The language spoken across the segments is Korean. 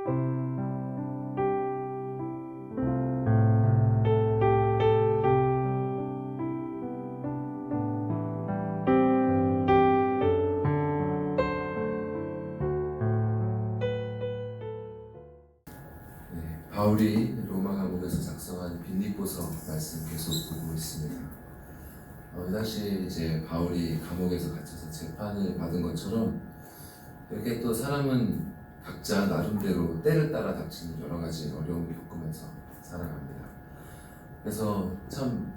바울이 로마 감옥에서 작성한 빌립보서 말씀 계속 보고 있습니다. 이 당시 이제 바울이 감옥에서 갇혀서 재판을 받은 것처럼 이렇게 또 사람은 각자 나름대로 때를 따라 닥치는 여러 가지 어려움을 겪으면서 살아갑니다. 그래서 참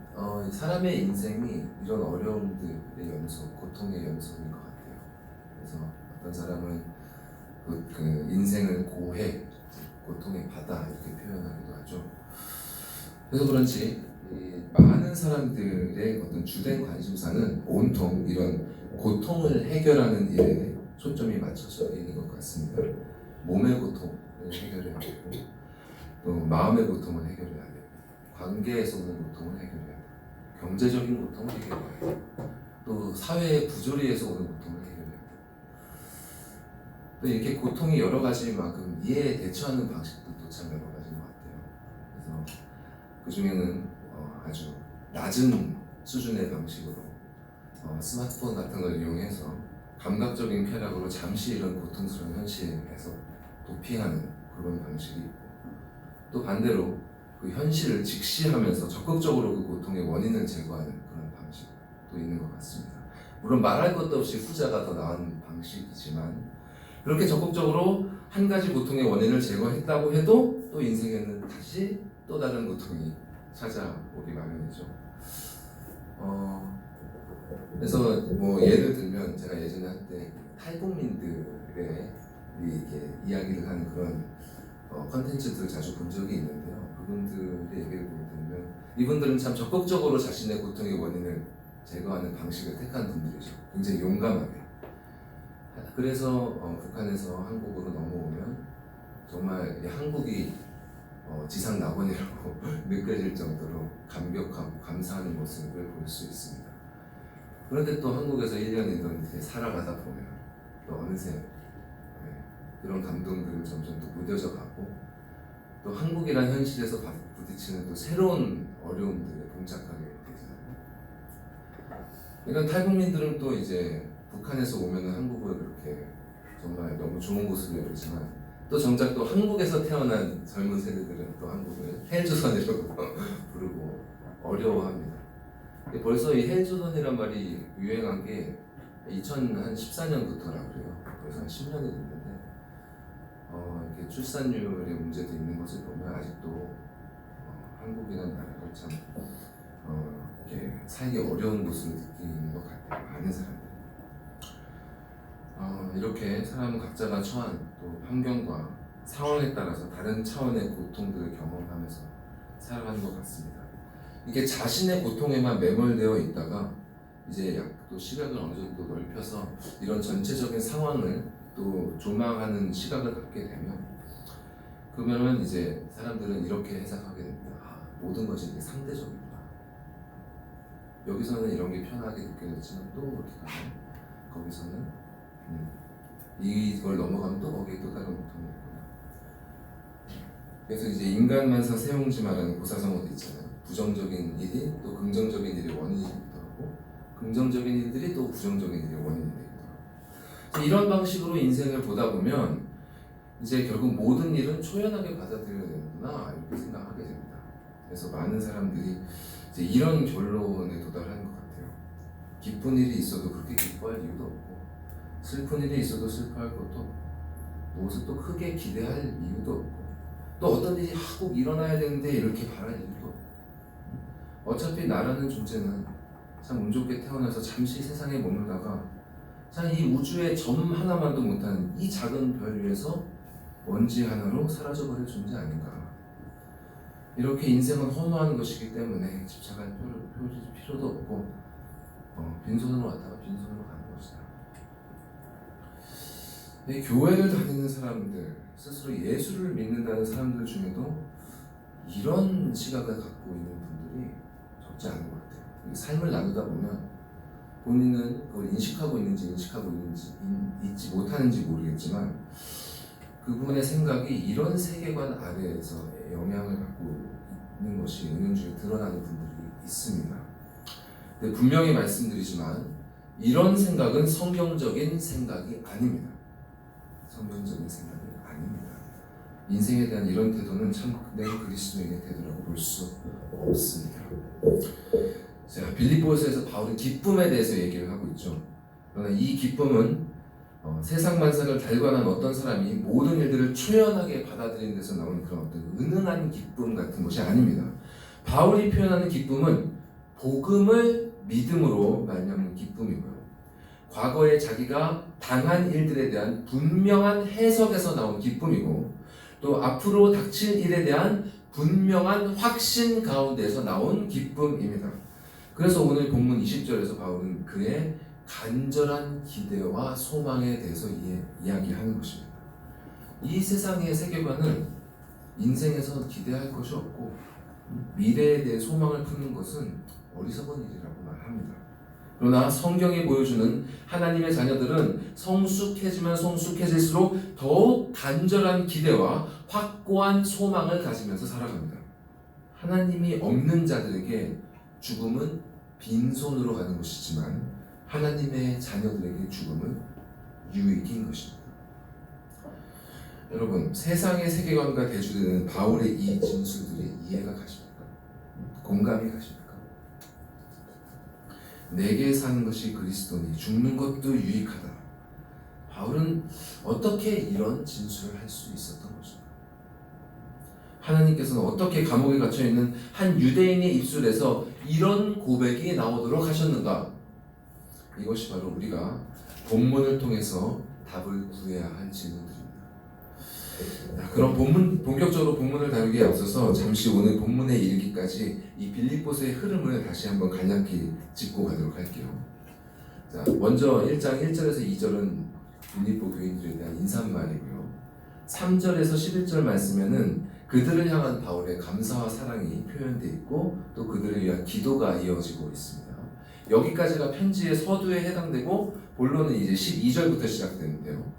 사람의 인생이 이런 어려움들의 연속, 고통의 연속인 것 같아요. 그래서 어떤 사람은 그 인생을 고해, 고통의 바다 이렇게 표현하기도 하죠. 그래서 그런지 많은 사람들의 어떤 주된 관심사는 온통 이런 고통을 해결하는 일에 초점이 맞춰져 있는 것 같습니다. 몸의 고통을 해결해야 되고, 또 마음의 고통을 해결해야 되고, 관계에서 오는 고통을 해결해야 되고, 경제적인 고통을 해결해야 되고, 또 사회의 부조리에서 오는 고통을 해결해야 되고, 또 이렇게 고통이 여러 가지인 만큼 이에 대처하는 방식도 참 여러 가지인 것 같아요. 그래서 그 중에는 아주 낮은 수준의 방식으로 스마트폰 같은 걸 이용해서 감각적인 쾌락으로 잠시 이런 고통스러운 현실에서 도피하는 그런 방식이 있고, 또 반대로 그 현실을 직시하면서 적극적으로 그 고통의 원인을 제거하는 그런 방식도 있는 것 같습니다. 물론 말할 것도 없이 후자가 더 나은 방식이지만, 그렇게 적극적으로 한 가지 고통의 원인을 제거했다고 해도 또 인생에는 다시 또 다른 고통이 찾아오기 마련이죠. 그래서 뭐 예를 들면 제가 예전에 한때 탈북민들의 이렇게 이야기를 하는 그런 컨텐츠들을 자주 본 적이 있는데요. 그분들의 얘기를 들으면 이분들은 참 적극적으로 자신의 고통의 원인을 제거하는 방식을 택한 분들이죠. 굉장히 용감하게. 그래서 북한에서 한국으로 넘어오면 정말 한국이 지상 낙원이라고 느껴질 정도로 감격하고 감사하는 모습을 볼 수 있습니다. 그런데 또 한국에서 1년이던 이렇게 살아가다 보면 또 어느새 그런 감동들을 점점 또 무뎌져 가고, 또 한국이란 현실에서 부딪히는 또 새로운 어려움들에 봉착하게 되잖아요. 그러니까 탈북민들은 또 이제 북한에서 오면 한국을 그렇게 정말 너무 좋은 곳으로 여기지만, 또 정작 또 한국에서 태어난 젊은 세대들은 또 한국을 헬조선이라고 부르고 어려워합니다. 벌써 이 헬조선이란 말이 유행한 게 2014년부터라 그래요. 벌써 한 10년이 됐는데 이렇게 출산율의 문제도 있는 것을 보면 아직도 한국이라는 나라가 참 이렇게 살기 어려운 곳으로 느끼는 것 같아요. 많은 사람들이. 이렇게 사람은 각자가 처한 또 환경과 상황에 따라서 다른 차원의 고통들을 경험하면서 살아가는 것 같습니다. 이게 자신의 고통에만 매몰되어 있다가 이제 또 시각을 어느 정도 넓혀서 이런 전체적인 상황을 또 조망하는 시각을 갖게 되면, 그러면은 이제 사람들은 이렇게 해석하게 됩니다. 모든 것이 이게 상대적이구나. 여기서는 이런 게 편하게 느껴졌지만 또 그렇게 가면 거기서는 이걸 넘어가면 또 거기에 또 다른 고통이 있구나. 그래서 이제 인간만사 세용지마라는 고사성어도 있잖아요. 부정적인 일이 또 긍정적인 일의 원인이 되기도 하고, 긍정적인 일들이 또 부정적인 일의 원인이 되기도 하고, 이런 방식으로 인생을 보다 보면 이제 결국 모든 일은 초연하게 받아들여야 되는구나 이렇게 생각하게 됩니다. 그래서 많은 사람들이 이제 이런 결론에 도달하는 것 같아요. 기쁜 일이 있어도 그렇게 기뻐할 이유도 없고, 슬픈 일이 있어도 슬퍼할 것도 없고, 무엇을 또 크게 기대할 이유도 없고, 또 어떤 일이 꼭 일어나야 되는데 이렇게 바랄 이유도 없고, 어차피 나라는 존재는 참 운 좋게 태어나서 잠시 세상에 머물다가 참 이 우주의 점 하나만도 못하는 이 작은 별 위에서 먼지 하나로 사라져버릴 존재 아닌가. 이렇게 인생은 허무한 것이기 때문에 집착할 필요도 없고 빈손으로 왔다가 빈손으로 가는 것이다. 교회를 다니는 사람들, 스스로 예수를 믿는다는 사람들 중에도 이런 시각을 갖고 있는 분들이 적지 않은 것 같아요. 삶을 나누다 보면 본인은 그걸 인식하고 있는지 잊지 못하는지 모르겠지만, 그분의 생각이 이런 세계관 아래에서 영향을 받고 있는 것이 은연중에 드러나는 분들이 있습니다. 근데 분명히 말씀드리지만 이런 생각은 성경적인 생각이 아닙니다. 성경적인 생각이 아닙니다. 인생에 대한 이런 태도는 참된 그리스도인의 태도라고 볼 수 없습니다. 자, 빌립보서에서 바울은 기쁨에 대해서 얘기를 하고 있죠. 그러나 이 기쁨은 세상 만사를 달관한 어떤 사람이 모든 일들을 초연하게 받아들이는 데서 나오는 그런 어떤 은은한 기쁨 같은 것이 아닙니다. 바울이 표현하는 기쁨은 복음을 믿음으로 말미암는 기쁨이고요. 과거에 자기가 당한 일들에 대한 분명한 해석에서 나온 기쁨이고, 또 앞으로 닥칠 일에 대한 분명한 확신 가운데서 나온 기쁨입니다. 그래서 오늘 본문 20절에서 바울은 그의 간절한 기대와 소망에 대해서 이야기하는 것입니다. 이 세상의 세계관은 인생에서 기대할 것이 없고 미래에 대해 소망을 품는 것은 어리석은 일이라고 말합니다. 그러나 성경이 보여주는 하나님의 자녀들은 성숙해지면 성숙해질수록 더욱 간절한 기대와 확고한 소망을 가지면서 살아갑니다. 하나님이 없는 자들에게 죽음은 빈손으로 가는 것이지만 하나님의 자녀들에게 죽음은 유익인 것입니다. 여러분, 세상의 세계관과 대조되는 바울의 이 진술들이 이해가 가십니까? 공감이 가십니까? 내게 사는 것이 그리스도니 죽는 것도 유익하다. 바울은 어떻게 이런 진술을 할 수 있었던 것입니까? 하나님께서는 어떻게 감옥에 갇혀있는 한 유대인의 입술에서 이런 고백이 나오도록 하셨는가? 이것이 바로 우리가 본문을 통해서 답을 구해야 할 질문들입니다. 그럼 본격적으로 본문을 다루기에 앞서서 잠시 오늘 본문에 이르기까지 이 빌립보서의 흐름을 다시 한번 간략히 짚고 가도록 할게요. 자, 먼저 1장 1절에서 2절은 빌립보 교인들에 대한 인사말이고요. 3절에서 11절 말씀에는 그들을 향한 바울의 감사와 사랑이 표현되어 있고 또 그들을 위한 기도가 이어지고 있습니다. 여기까지가 편지의 서두에 해당되고 본론은 이제 12절부터 시작되는데요.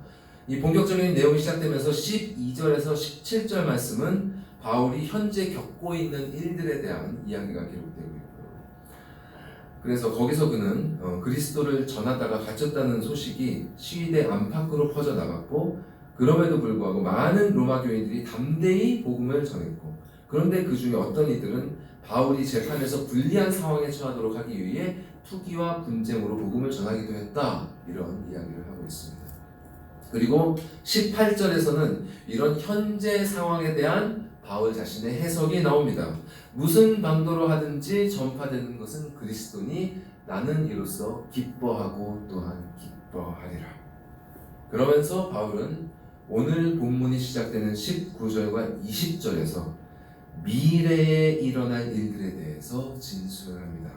이 본격적인 내용이 시작되면서 12절에서 17절 말씀은 바울이 현재 겪고 있는 일들에 대한 이야기가 기록되고 있고요. 그래서 거기서 그는 그리스도를 전하다가 갇혔다는 소식이 시위대 안팎으로 퍼져나갔고, 그럼에도 불구하고 많은 로마 교인들이 담대히 복음을 전했고, 그런데 그 중에 어떤 이들은 바울이 재판에서 불리한 상황에 처하도록 하기 위해 투기와 분쟁으로 복음을 전하기도 했다, 이런 이야기를 하고 있습니다. 그리고 18절에서는 이런 현재 상황에 대한 바울 자신의 해석이 나옵니다. 무슨 방도로 하든지 전파되는 것은 그리스도니 나는 이로써 기뻐하고 또한 기뻐하리라. 그러면서 바울은 오늘 본문이 시작되는 19절과 20절에서 미래에 일어날 일들에 대해서 진술합니다.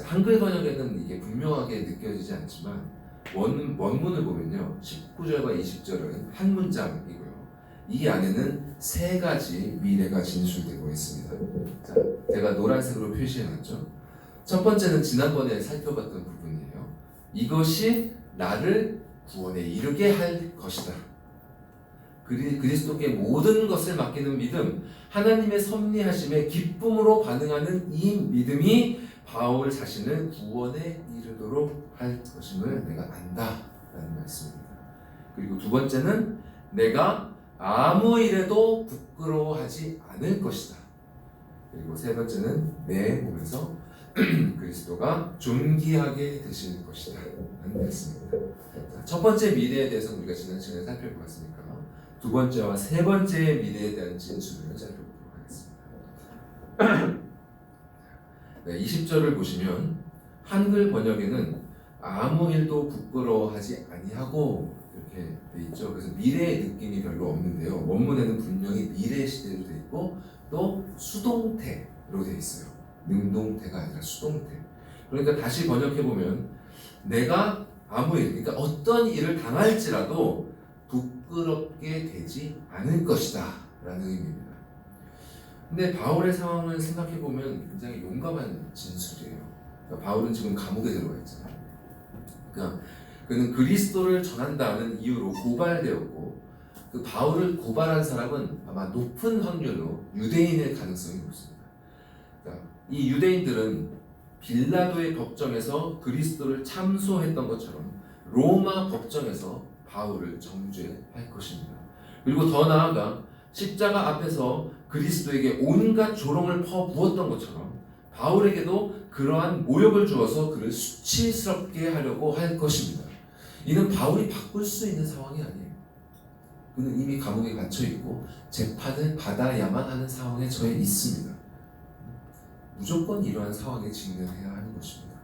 한글 번역에는 이게 분명하게 느껴지지 않지만 원문을 보면요, 19절과 20절은 한 문장이고요. 이 안에는 세 가지 미래가 진술되고 있습니다. 자, 제가 노란색으로 표시해놨죠. 첫 번째는 지난번에 살펴봤던 부분이에요. 이것이 나를 구원에 이르게 할 것이다. 그리스도께 모든 것을 맡기는 믿음, 하나님의 섭리하심에 기쁨으로 반응하는 이 믿음이 바울 자신을 구원에 이르도록 할 것임을 내가 안다 라는 말씀입니다. 그리고 두 번째는 내가 아무 일에도 부끄러워하지 않을 것이다. 그리고 세 번째는 내 몸에서 그리스도가 존귀하게 되실 것이다 라는 말씀입니다. 첫 번째 미래에 대해서 우리가 지난 시간에 살펴보았으니까 두 번째와 세 번째의 미래에 대한 진술을 살펴보도록 하겠습니다. 네, 20절을 보시면 한글 번역에는 아무 일도 부끄러워하지 아니하고 이렇게 돼 있죠. 그래서 미래의 느낌이 별로 없는데요. 원문에는 분명히 미래 시대로 돼 있고 또 수동태로 돼 있어요. 능동태가 아니라 수동태. 그러니까 다시 번역해 보면 내가 아무 일, 그러니까 어떤 일을 당할지라도 부끄럽게 되지 않을 것이다 라는 의미입니다. 근데 바울의 상황을 생각해 보면 굉장히 용감한 진술이에요. 그러니까 바울은 지금 감옥에 들어가 있잖아요. 그러니까 그는 그리스도를 전한다는 이유로 고발되었고, 그 바울을 고발한 사람은 아마 높은 확률로 유대인일 가능성이 높습니다. 그러니까 이 유대인들은 빌라도의 법정에서 그리스도를 참소했던 것처럼 로마 법정에서 바울을 정죄할 것입니다. 그리고 더 나아가 십자가 앞에서 그리스도에게 온갖 조롱을 퍼부었던 것처럼 바울에게도 그러한 모욕을 주어서 그를 수치스럽게 하려고 할 것입니다. 이는 바울이 바꿀 수 있는 상황이 아니에요. 그는 이미 감옥에 갇혀 있고 재판을 받아야만 하는 상황에 처해 있습니다. 무조건 이러한 상황에 직면해야 하는 것입니다.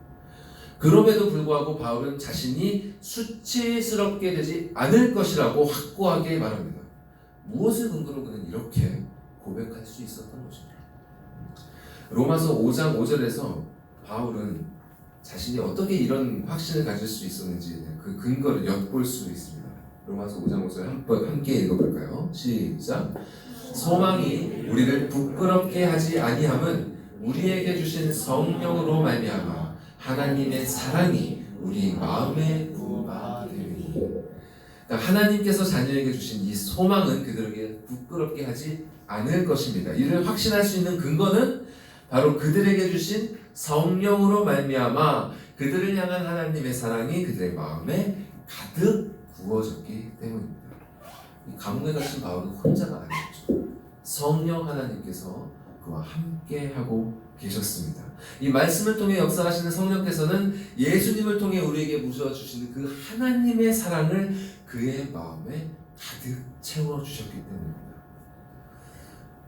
그럼에도 불구하고 바울은 자신이 수치스럽게 되지 않을 것이라고 확고하게 말합니다. 무엇을 근거로 그는 이렇게 고백할 수 있었던 것입니다. 로마서 5장 5절에서 바울은 자신이 어떻게 이런 확신을 가질 수 있었는지에 대한 그 근거를 엿볼 수 있습니다. 로마서 5장 5절 함께 읽어볼까요? 시작. 소망이 우리를 부끄럽게 하지 아니함은 우리에게 주신 성령으로 말미암아 하나님의 사랑이 우리 마음에 부어가 되리니. 그러니까 하나님께서 자녀에게 주신 이 소망은 그들에게 부끄럽게 하지 않을 것입니다. 이를 확신할 수 있는 근거는 바로 그들에게 주신 성령으로 말미암아 그들을 향한 하나님의 사랑이 그들의 마음에 가득 부어졌기 때문입니다. 이 감옥에 갇힌 바울은 혼자가 아니었죠. 성령 하나님께서 그와 함께하고 계셨습니다. 이 말씀을 통해 역사하시는 성령께서는 예수님을 통해 우리에게 부어주시는 그 하나님의 사랑을 그의 마음에 가득 채워주셨기 때문입니다.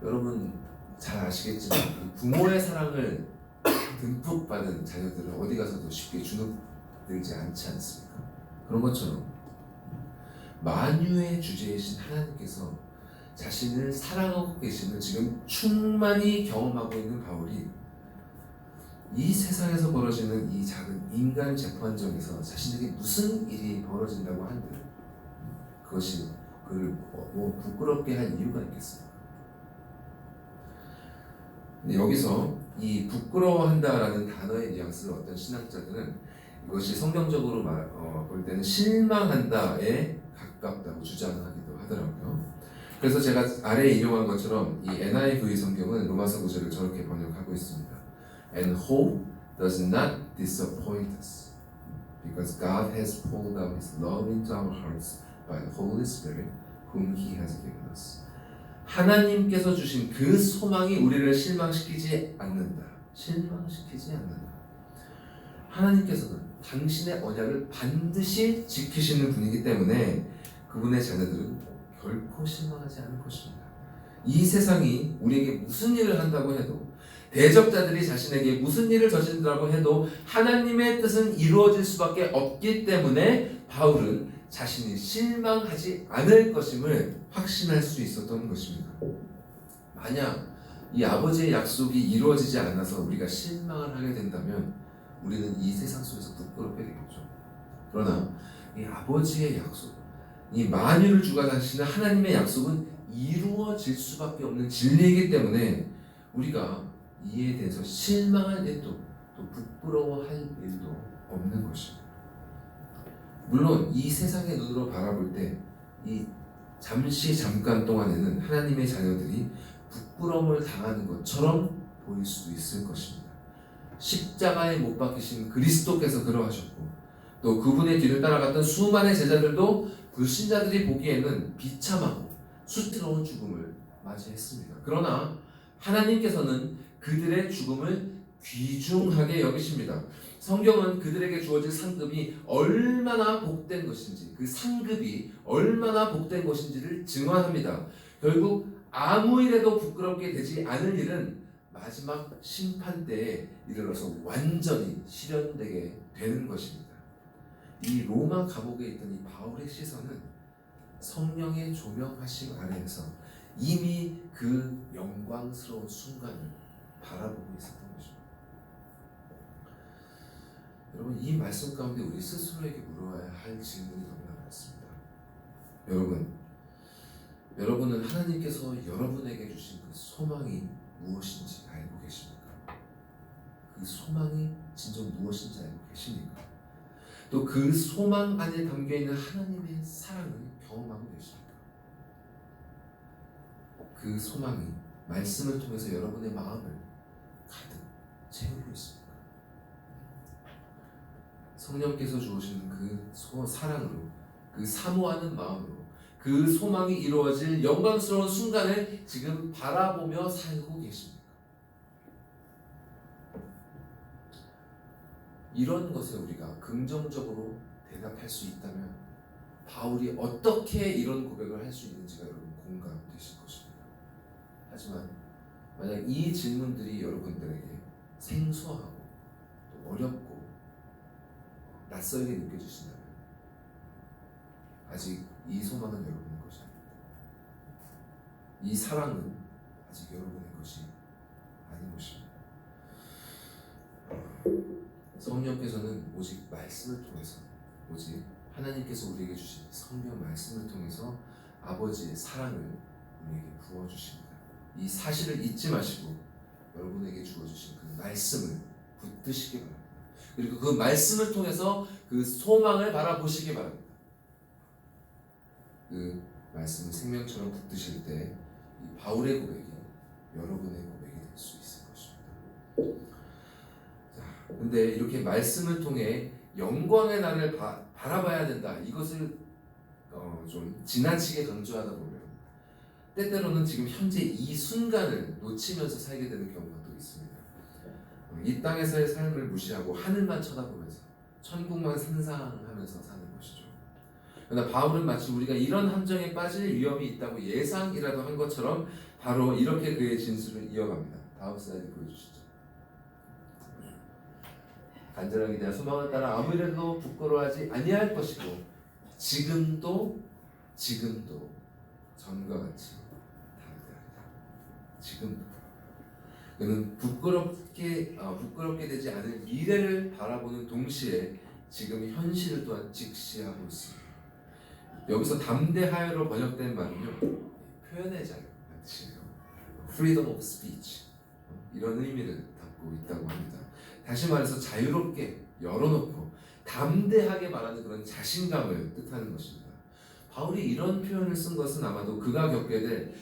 여러분 잘 아시겠지만 부모의 사랑을 듬뿍 받은 자녀들은 어디 가서도 쉽게 주눅들지 않지 않습니까? 그런 것처럼 만유의 주제이신 하나님께서 자신을 사랑하고 계시는 지금 충만히 경험하고 있는 바울이 이 세상에서 벌어지는 이 작은 인간 재판정에서 자신에게 무슨 일이 벌어진다고 한들 그것이 그를 부끄럽게 할 이유가 있겠습니까? 근데 여기서 이 부끄러워한다라는 단어의 뉘앙스를 어떤 신학자들은 이것이 성경적으로 볼 때는 실망한다에 가깝다고 주장하기도 하더라고요. 그래서 제가 아래에 인용한 것처럼 이 NIV 성경은 로마서 9절을 저렇게 번역하고 있습니다. And hope does not disappoint us, because God has poured out His love into our hearts by the Holy Spirit, whom He has given us. 하나님께서 주신 그 소망이 우리를 실망시키지 않는다. 실망시키지 않는다. 하나님께서는 당신의 언약을 반드시 지키시는 분이기 때문에 그분의 자녀들은 결코 실망하지 않을 것입니다. 이 세상이 우리에게 무슨 일을 한다고 해도 대적자들이 자신에게 무슨 일을 저지른다고 해도 하나님의 뜻은 이루어질 수밖에 없기 때문에 바울은 자신이 실망하지 않을 것임을 확신할 수 있었던 것입니다. 만약 이 아버지의 약속이 이루어지지 않아서 우리가 실망을 하게 된다면 우리는 이 세상 속에서 부끄럽게 되겠죠. 그러나 이 아버지의 약속, 이 만유를 주관하시는 하나님의 약속은 이루어질 수밖에 없는 진리이기 때문에 우리가 이에 대해서 실망할 일도 또 부끄러워할 일도 없는 것입니다. 물론 이 세상의 눈으로 바라볼 때 이 잠깐 동안에는 하나님의 자녀들이 부끄러움을 당하는 것처럼 보일 수도 있을 것입니다. 십자가에 못 박히신 그리스도께서 그러하셨고 또 그분의 뒤를 따라갔던 수많은 제자들도 불신자들이 보기에는 비참하고 수치스러운 죽음을 맞이했습니다. 그러나 하나님께서는 그들의 죽음을 귀중하게 여기십니다. 성경은 그들에게 주어질 상급이 얼마나 복된 것인지, 그 상급이 얼마나 복된 것인지를 증언합니다. 결국 아무 일에도 부끄럽게 되지 않을 일은 마지막 심판 때에 이르러서 완전히 실현되게 되는 것입니다. 이 로마 감옥에 있던 이 바울의 시선은 성령의 조명하심 아래에서 이미 그 영광스러운 순간을 바라보고 있었던 것입니다. 여러분 이 말씀 가운데 우리 스스로에게 물어야 할 질문이 너무나 많습니다. 여러분은 하나님께서 여러분에게 주신 그 소망이 무엇인지 알고 계십니까? 그 소망이 진정 무엇인지 알고 계십니까? 또 그 소망 안에 담겨있는 하나님의 사랑을 경험하고 계십니까? 그 소망이 말씀을 통해서 여러분의 마음을 가득 채우고 있습니까? 성령께서 주시는 그 사랑으로, 그 사모하는 마음으로 그 소망이 이루어질 영광스러운 순간을 지금 바라보며 살고 계십니까? 이런 것에 우리가 긍정적으로 대답할 수 있다면 바울이 어떻게 이런 고백을 할 수 있는지가 여러분 공감되실 것입니다. 하지만 만약 이 질문들이 여러분들에게 생소하고 또 어렵고 낯설게 느껴지신다면 아직 이 소망은 여러분의 것이 아닙니다. 이 사랑은 아직 여러분의 것이 아닌 것입니다. 성령께서는 오직 말씀을 통해서, 오직 하나님께서 우리에게 주신 성경 말씀을 통해서 아버지의 사랑을 우리에게 부어주십니다. 이 사실을 잊지 마시고 여러분에게 주어주신 그 말씀을 붙드시기 바랍니다. 그리고 그 말씀을 통해서 그 소망을 바라보시기 바랍니다. 그 말씀을 생명처럼 붙드실 때 이 바울의 고백이 여러분의 고백이 될 수 있을 것입니다. 자, 근데 이렇게 말씀을 통해 영광의 날을 바라봐야 된다. 이것을 좀 지나치게 강조하다 보면 때때로는 지금 현재 이 순간을 놓치면서 살게 되는 경우가 또 있습니다. 이 땅에서의 삶을 무시하고 하늘만 쳐다보면서 천국만 상상하면서 사는 것이죠. 그러나 바울은 마치 우리가 이런 함정에 빠질 위험이 있다고 예상이라도 한 것처럼 바로 이렇게 그의 진술을 이어갑니다. 다음 슬라이드 보여주시죠. 간절하게 대한 소망을 따라 아무래도 부끄러워하지 아니할 것이고 지금도 전과 같이 담대하리라. 지금도 그는 부끄럽게 되지 않을 미래를 바라보는 동시에 지금 현실을 또한 직시하고 있습니다. 여기서 담대하여로 번역된 말은요, 표현의 자유라는 뜻이에요. Freedom of speech, 이런 의미를 담고 있다고 합니다. 다시 말해서 자유롭게 열어놓고 담대하게 말하는 그런 자신감을 뜻하는 것입니다. 바울이 이런 표현을 쓴 것은 아마도 그가 겪게 될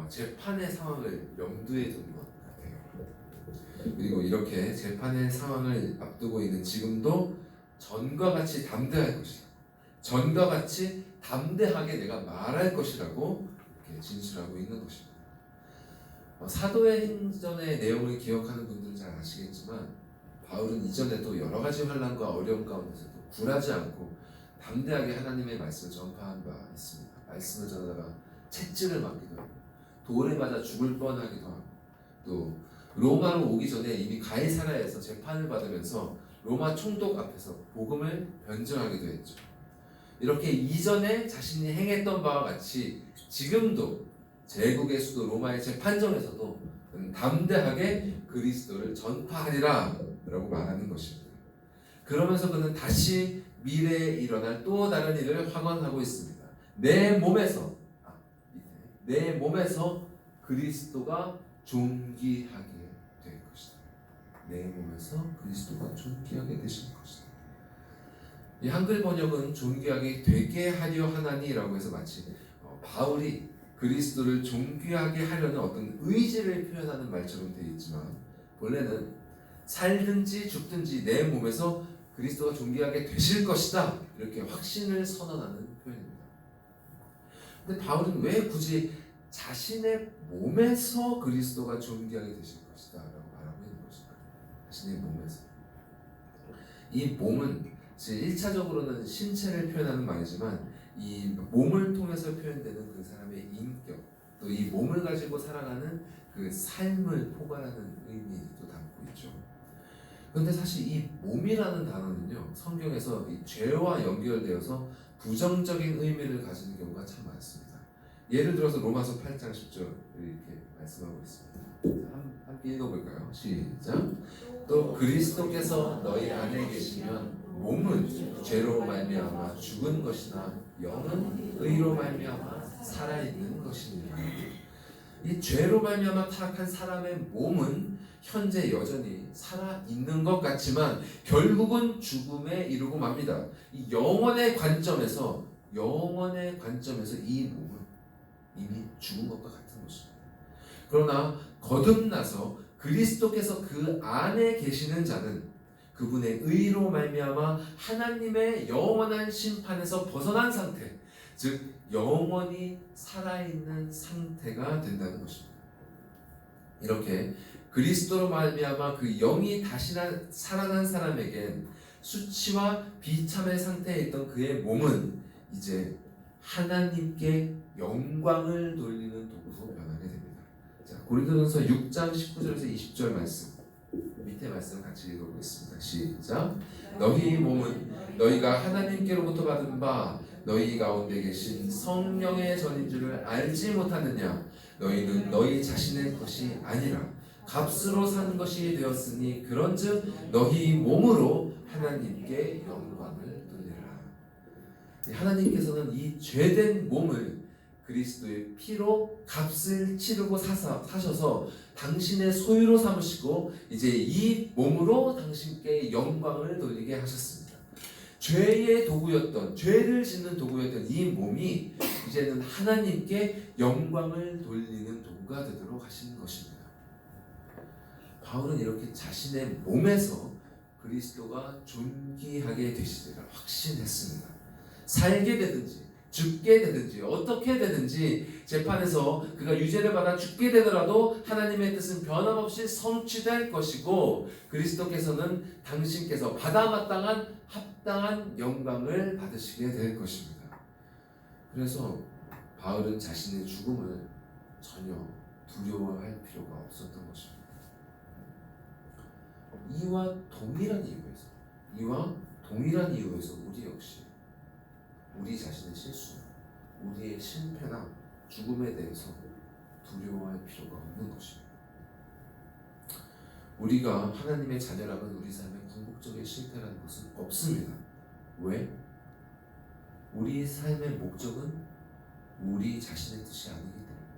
재판의 상황을 염두에 둔 것 같아요. 그리고 이렇게 재판의 상황을 앞두고 있는 지금도 전과 같이 담대할 것이다. 전과 같이 담대하게 내가 말할 것이라고 이렇게 진술하고 있는 것입니다. 사도의 행전의 내용을 기억하는 분들은 잘 아시겠지만 바울은 이전에도 여러 가지 환난과 어려움 가운데서도 굴하지 않고 담대하게 하나님의 말씀을 전파한 바 있습니다. 말씀을 전하다가 채찍을 맞기도 하고 돌에 맞아 죽을 뻔하기도 하고 또 로마로 오기 전에 이미 가이사라에서 재판을 받으면서 로마 총독 앞에서 복음을 변증하기도 했죠. 이렇게 이전에 자신이 행했던 바와 같이 지금도 제국의 수도 로마의 재판정에서도 담대하게 그리스도를 전파하리라 라고 말하는 것입니다. 그러면서 그는 다시 미래에 일어날 또 다른 일을 확언하고 있습니다. 내 몸에서 그리스도가 존귀하게 될 것이다. 내 몸에서 그리스도가 존귀하게 되실 것이다. 이 한글 번역은 존귀하게 되게 하려 하나니라고 해서 마치 바울이 그리스도를 존귀하게 하려는 어떤 의지를 표현하는 말처럼 되어 있지만 본래는 살든지 죽든지 내 몸에서 그리스도가 존귀하게 되실 것이다 이렇게 확신을 선언하는 표현입니다. 근데 바울은 왜 굳이 자신의 몸에서 그리스도가 존귀하게 되실 것이다 라고 말하고 있는 것일까요? 자신의 몸에서. 이 몸은 1차적으로는 신체를 표현하는 말이지만 이 몸을 통해서 표현되는 그 사람의 인격, 또 이 몸을 가지고 살아가는 그 삶을 포괄하는 의미도 담고 있죠. 그런데 사실 이 몸이라는 단어는요, 성경에서 이 죄와 연결되어서 부정적인 의미를 가지는 경우가 참 많습니다. 예를 들어서 로마서 8장 10절 이렇게 말씀하고 있습니다. 함께 읽어볼까요? 시작. 또 그리스도께서 너희 안에 계시면 몸은 죄로 말미암아 죽은 것이나 영은 의로 말미암아 살아있는 것입니다. 이 죄로 말미암아 타락한 사람의 몸은 현재 여전히 살아있는 것 같지만 결국은 죽음에 이르고 맙니다. 이 영원의 관점에서 이 이미 죽은 것과 같은 것입니다. 그러나 거듭나서 그리스도께서 그 안에 계시는 자는 그분의 의로 말미암아 하나님의 영원한 심판에서 벗어난 상태, 즉 영원히 살아있는 상태가 된다는 것입니다. 이렇게 그리스도로 말미암아 그 영이 다시 살아난 사람에겐 수치와 비참의 상태에 있던 그의 몸은 이제 하나님께 영광을 돌리는 도구로 변하게 됩니다. 자, 고린도전서 6장 19절에서 20절 말씀, 밑에 말씀 같이 읽어보겠습니다. 시작. 너희 몸은 너희가 하나님께로부터 받은 바 너희 가운데 계신 성령의 전인 줄을 알지 못하느냐? 너희는 너희 자신의 것이 아니라 값으로 산 것이 되었으니 그런즉 너희 몸으로 하나님께 영광을 돌리라. 하나님께서는 이 죄된 몸을 그리스도의 피로 값을 치르고 사셔서 당신의 소유로 삼으시고 이제 이 몸으로 당신께 영광을 돌리게 하셨습니다. 죄의 도구였던, 죄를 짓는 도구였던 이 몸이 이제는 하나님께 영광을 돌리는 도구가 되도록 하신 것입니다. 바울은 이렇게 자신의 몸에서 그리스도가 존귀하게 되시리라 확신했습니다. 살게 되든지 죽게 되든지 어떻게 되든지 재판에서 그가 유죄를 받아 죽게 되더라도 하나님의 뜻은 변함없이 성취될 것이고 그리스도께서는 당신께서 받아 마땅한 합당한 영광을 받으시게 될 것입니다. 그래서 바울은 자신의 죽음을 전혀 두려워할 필요가 없었던 것입니다. 이와 동일한 이유에서 우리 역시 우리 자신의 실수, 우리의 실패나 죽음에 대해서 두려워할 필요가 없는 것입니다. 우리가 하나님의 자녀라면 우리 삶에 궁극적인 실패라는 것은 없습니다. 왜? 우리 삶의 목적은 우리 자신의 뜻이 아니기 때문입니다.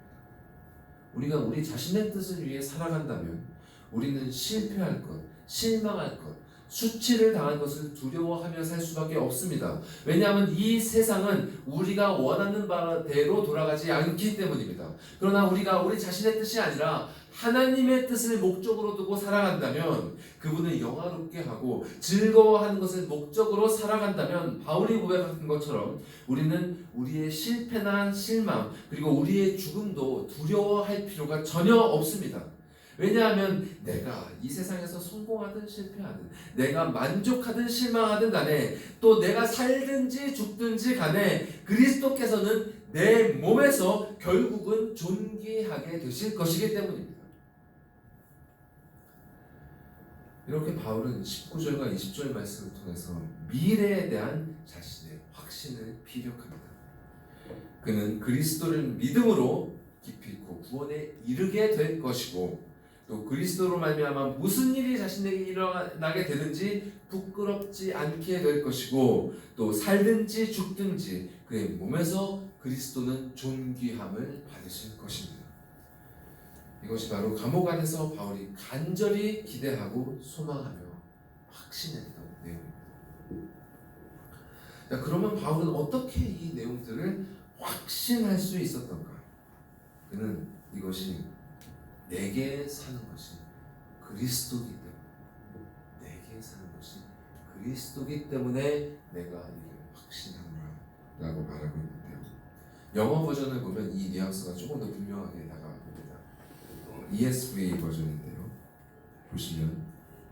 우리가 우리 자신의 뜻을 위해 살아간다면 우리는 실패할 것, 실망할 것, 수치를 당할 것을 두려워하며 살 수밖에 없습니다. 왜냐하면 이 세상은 우리가 원하는 바대로 돌아가지 않기 때문입니다. 그러나 우리가 우리 자신의 뜻이 아니라 하나님의 뜻을 목적으로 두고 살아간다면 그분을 영화롭게 하고 즐거워하는 것을 목적으로 살아간다면 바울이 고백한 것처럼 우리는 우리의 실패나 실망 그리고 우리의 죽음도 두려워할 필요가 전혀 없습니다. 왜냐하면 내가 이 세상에서 성공하든 실패하든 내가 만족하든 실망하든 간에 또 내가 살든지 죽든지 간에 그리스도께서는 내 몸에서 결국은 존귀하게 되실 것이기 때문입니다. 이렇게 바울은 19절과 20절 말씀을 통해서 미래에 대한 자신의 확신을 피력합니다. 그는 그리스도를 믿음으로 기필코 구원에 이르게 될 것이고 또 그리스도로 말미암아 무슨 일이 자신에게 일어나게 되든지 부끄럽지 않게 될 것이고 또 살든지 죽든지 그의 몸에서 그리스도는 존귀함을 받으실 것입니다. 이것이 바로 감옥 안에서 바울이 간절히 기대하고 소망하며 확신했던 내용입니다. 자, 그러면 바울은 어떻게 이 내용들을 확신할 수 있었던가? 그는 이것이 내게 사는 것이 그리스도기 때문에 내게 사는 것이 그리스도기 때문에 내가 이를 확신하노라 라고 말하고 있는데요. 영어 버전을 보면 이 뉘앙스가 조금 더 분명하게 다가옵니다. ESV 버전인데요. 보시면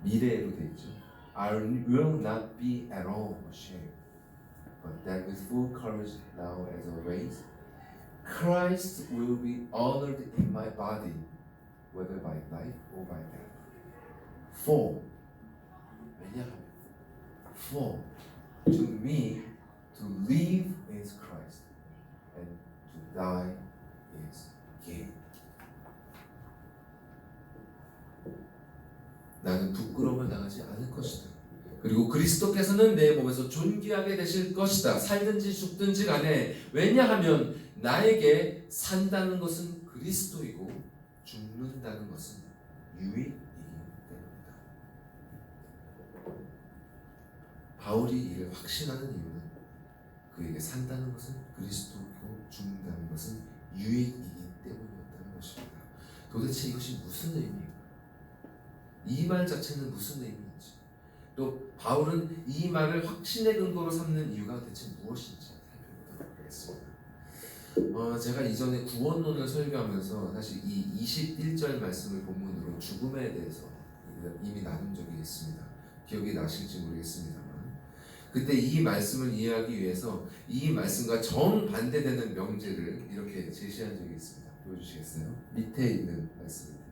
미래로 되어 있죠. I will not be at all ashamed, but that with full courage now as always, Christ will be honored in my body, whether by life or by death. For 왜냐하면 for to me to live is Christ and to die is gain. 나는 부끄러움을 당하지 않을 것이다. 그리고 그리스도께서는 내 몸에서 존귀하게 되실 것이다. 살든지 죽든지 간에 왜냐하면 나에게 산다는 것은 그리스도이고 죽는다는 것은 유익이기 때문이다. 바울이 이를 확신하는 이유는 그에게 산다는 것은 그리스도이고 죽는다는 것은 유익이기 때문이었다는 것입니다. 도대체 이것이 무슨 의미인가? 이 말 자체는 무슨 의미인지, 또 바울은 이 말을 확신의 근거로 삼는 이유가 대체 무엇인지 살펴보도록 하겠습니다. 제가 이전에 구원론을 설교하면서 사실 이 21절 말씀을 본문으로 죽음에 대해서 이미 나눈 적이 있습니다. 기억이 나실지 모르겠습니다만, 그때 이 말씀을 이해하기 위해서 이 말씀과 정반대되는 명제를 이렇게 제시한 적이 있습니다. 보여주시겠어요? 밑에 있는 말씀입니다.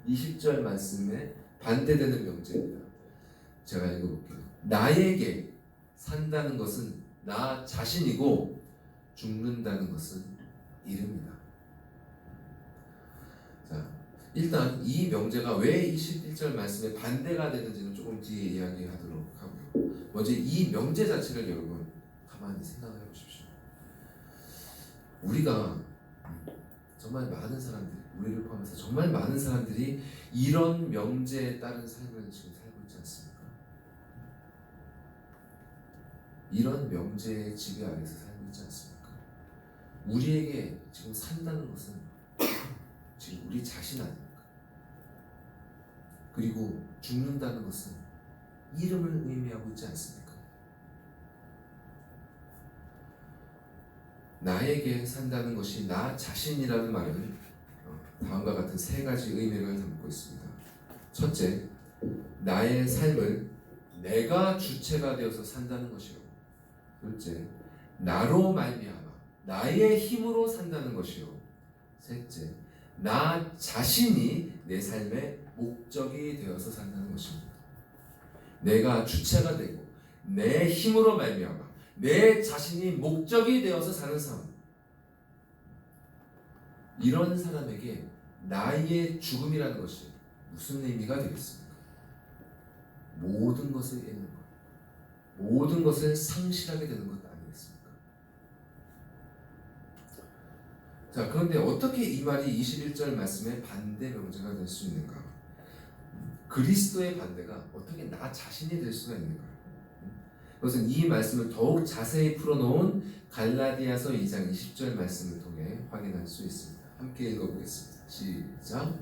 20절 말씀에 반대되는 명제입니다. 제가 읽어볼게요. 나에게 산다는 것은 나 자신이고 죽는다는 것은 이름이다. 자, 일단 이 명제가 왜 21절 말씀에 반대가 되는지는 조금 뒤에 이야기하도록 하고요. 먼저 이 명제 자체를 여러분 가만히 생각해 보십시오. 우리가 정말 많은 사람들이, 우리를 포함해서 정말 많은 사람들이 이런 명제에 따른 삶을 지금 살고 있지 않습니까? 이런 명제의 지배 아래서 살고 있지 않습니까? 우리에게 지금 산다는 것은 지금 우리 자신 아닙니까? 그리고 죽는다는 것은 이름을 의미하고 있지 않습니까? 나에게 산다는 것이 나 자신이라는 말은 다음과 같은 세 가지 의미를 담고 있습니다. 첫째, 나의 삶을 내가 주체가 되어서 산다는 것이요. 둘째, 나로 말미암아 나의 힘으로 산다는 것이요. 셋째, 나 자신이 내 삶의 목적이 되어서 산다는 것입니다. 내가 주체가 되고 내 힘으로 말미암아 내 자신이 목적이 되어서 사는 삶, 이런 사람에게 나의 죽음이라는 것이 무슨 의미가 되겠습니까? 모든 것을 잃는 것, 모든 것을 상실하게 되는 것 아니겠습니까? 자, 그런데 어떻게 이 말이 21절 말씀의 반대 명제가 될 수 있는가? 그리스도의 반대가 어떻게 나 자신이 될 수가 있는가? 그것은 이 말씀을 더욱 자세히 풀어놓은 갈라디아서 2장 20절 말씀을 통해 확인할 수 있습니다. 함께 읽어보겠습니다. 시작.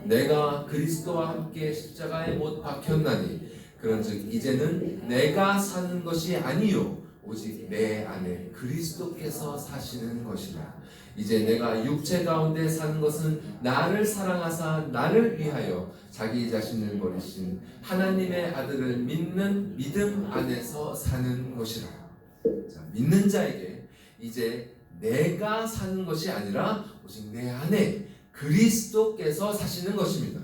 내가 그리스도와 함께 십자가에 못 박혔나니 그런즉 이제는 내가 사는 것이 아니요 오직 내 안에 그리스도께서 사시는 것이라. 이제 내가 육체 가운데 사는 것은 나를 사랑하사 나를 위하여 자기 자신을 버리신 하나님의 아들을 믿는 믿음 안에서 사는 것이라. 자, 믿는 자에게 이제 내가 사는 것이 아니라 오직 내 안에 그리스도께서 사시는 것입니다.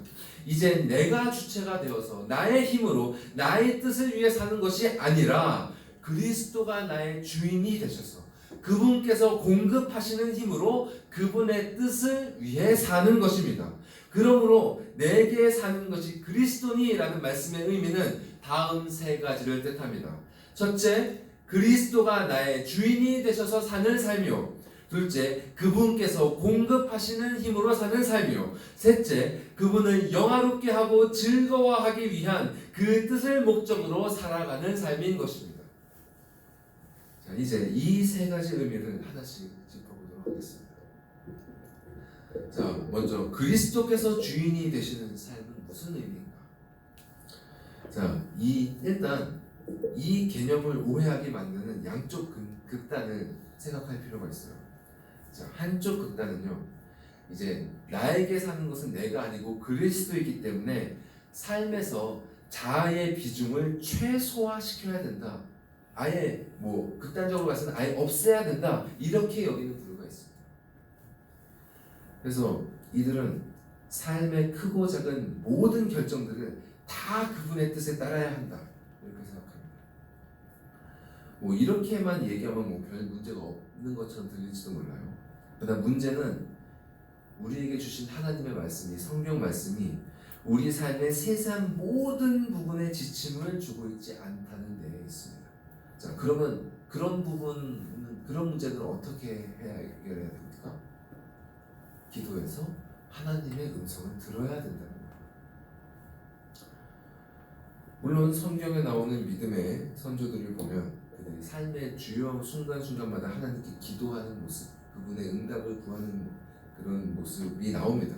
이제 내가 주체가 되어서 나의 힘으로 나의 뜻을 위해 사는 것이 아니라 그리스도가 나의 주인이 되셔서 그분께서 공급하시는 힘으로 그분의 뜻을 위해 사는 것입니다. 그러므로 내게 사는 것이 그리스도니라는 말씀의 의미는 다음 세 가지를 뜻합니다. 첫째, 그리스도가 나의 주인이 되셔서 사는 삶이요. 둘째, 그분께서 공급하시는 힘으로 사는 삶이요. 셋째, 그분을 영화롭게 하고 즐거워하기 위한 그 뜻을 목적으로 살아가는 삶인 것입니다. 자, 이제 이 세 가지 의미를 하나씩 짚어보도록 하겠습니다. 자, 먼저 그리스도께서 주인이 되시는 삶은 무슨 의미인가? 자, 일단 이 개념을 오해하게 만드는 양쪽 극단을 생각할 필요가 있어요. 자, 한쪽 극단은요, 이제 나에게 사는 것은 내가 아니고 그리스도이기 때문에 삶에서 자아의 비중을 최소화시켜야 된다. 아예 극단적으로 봐서는 아예 없애야 된다. 이렇게 여기는 부류가 있습니다. 그래서 이들은 삶의 크고 작은 모든 결정들을 다 그분의 뜻에 따라야 한다. 이렇게 생각합니다. 이렇게만 얘기하면 별 문제가 없는 것처럼 들릴지도 몰라요. 그러나 문제는 우리에게 주신 하나님의 말씀이, 성경 말씀이 우리 삶의 세상 모든 부분에 지침을 주고 있지 않다는 데에 있습니다. 자, 그러면 그런 문제들은 어떻게 해결해야 됩니까? 기도해서 하나님의 음성을 들어야 된다는 거예요. 물론 성경에 나오는 믿음의 선조들을 보면 그들이 삶의 주요 순간순간마다 하나님께 기도하는 모습, 그분의 응답을 구하는 그런 모습이 나옵니다.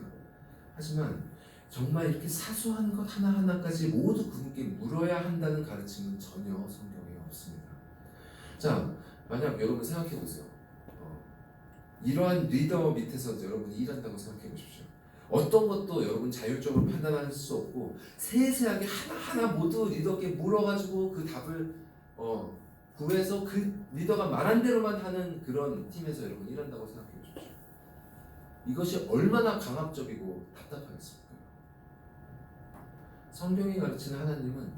하지만 정말 이렇게 사소한 것 하나하나까지 모두 그분께 물어야 한다는 가르침은 전혀 성경에 없습니다. 자, 만약 여러분 생각해 보세요. 이러한 리더 밑에서 여러분이 일한다고 생각해 보십시오. 어떤 것도 여러분 자율적으로 판단할 수 없고 세세하게 하나하나 모두 리더께 물어가지고 그 답을 구해서 그 리더가 말한 대로만 하는 그런 팀에서 여러분 일한다고 생각해 보십시오. 이것이 얼마나 강압적이고 답답하겠습니까? 성경이 가르치는 하나님은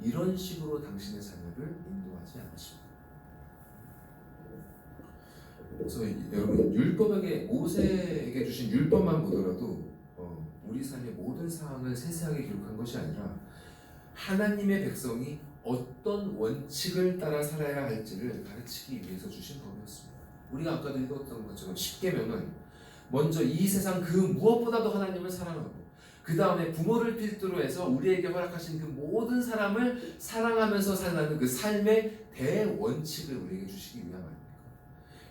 이런 식으로 당신의 자녀를 인도하지 않으십니다. 그래서 여러분 율법에게 모세에게 주신 율법만 보더라도 우리 삶의 모든 상황을 세세하게 기록한 것이 아니라 하나님의 백성이 어떤 원칙을 따라 살아야 할지를 가르치기 위해서 주신 법이었습니다. 우리가 아까도 읽었던 것처럼 십계명은 먼저 이 세상 그 무엇보다도 하나님을 사랑하고 그 다음에 부모를 필두로 해서 우리에게 허락하신 그 모든 사람을 사랑하면서 살아가는 그 삶의 대원칙을 우리에게 주시기 위함 아닙니까?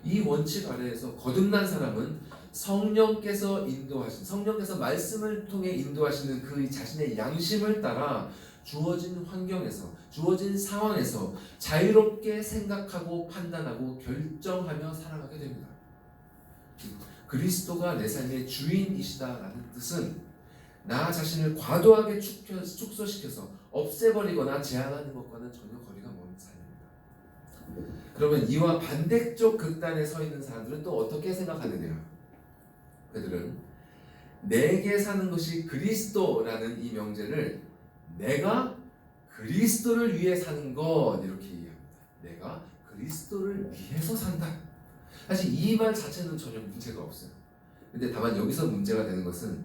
이 원칙 아래에서 거듭난 사람은 성령께서 말씀을 통해 인도하시는 그 자신의 양심을 따라 주어진 환경에서, 주어진 상황에서 자유롭게 생각하고 판단하고 결정하며 살아가게 됩니다. 그리스도가 내 삶의 주인이시다라는 뜻은 나 자신을 과도하게 축소시켜서 없애버리거나 제한하는 것과는 전혀 거리가 먼 삶입니다. 그러면 이와 반대쪽 극단에 서 있는 사람들은 또 어떻게 생각하느냐? 그들은 내게 사는 것이 그리스도라는 이 명제를 내가 그리스도를 위해 사는 것 이렇게 이해합니다. 내가 그리스도를 위해서 산다. 사실 이 말 자체는 전혀 문제가 없어요. 근데 다만 여기서 문제가 되는 것은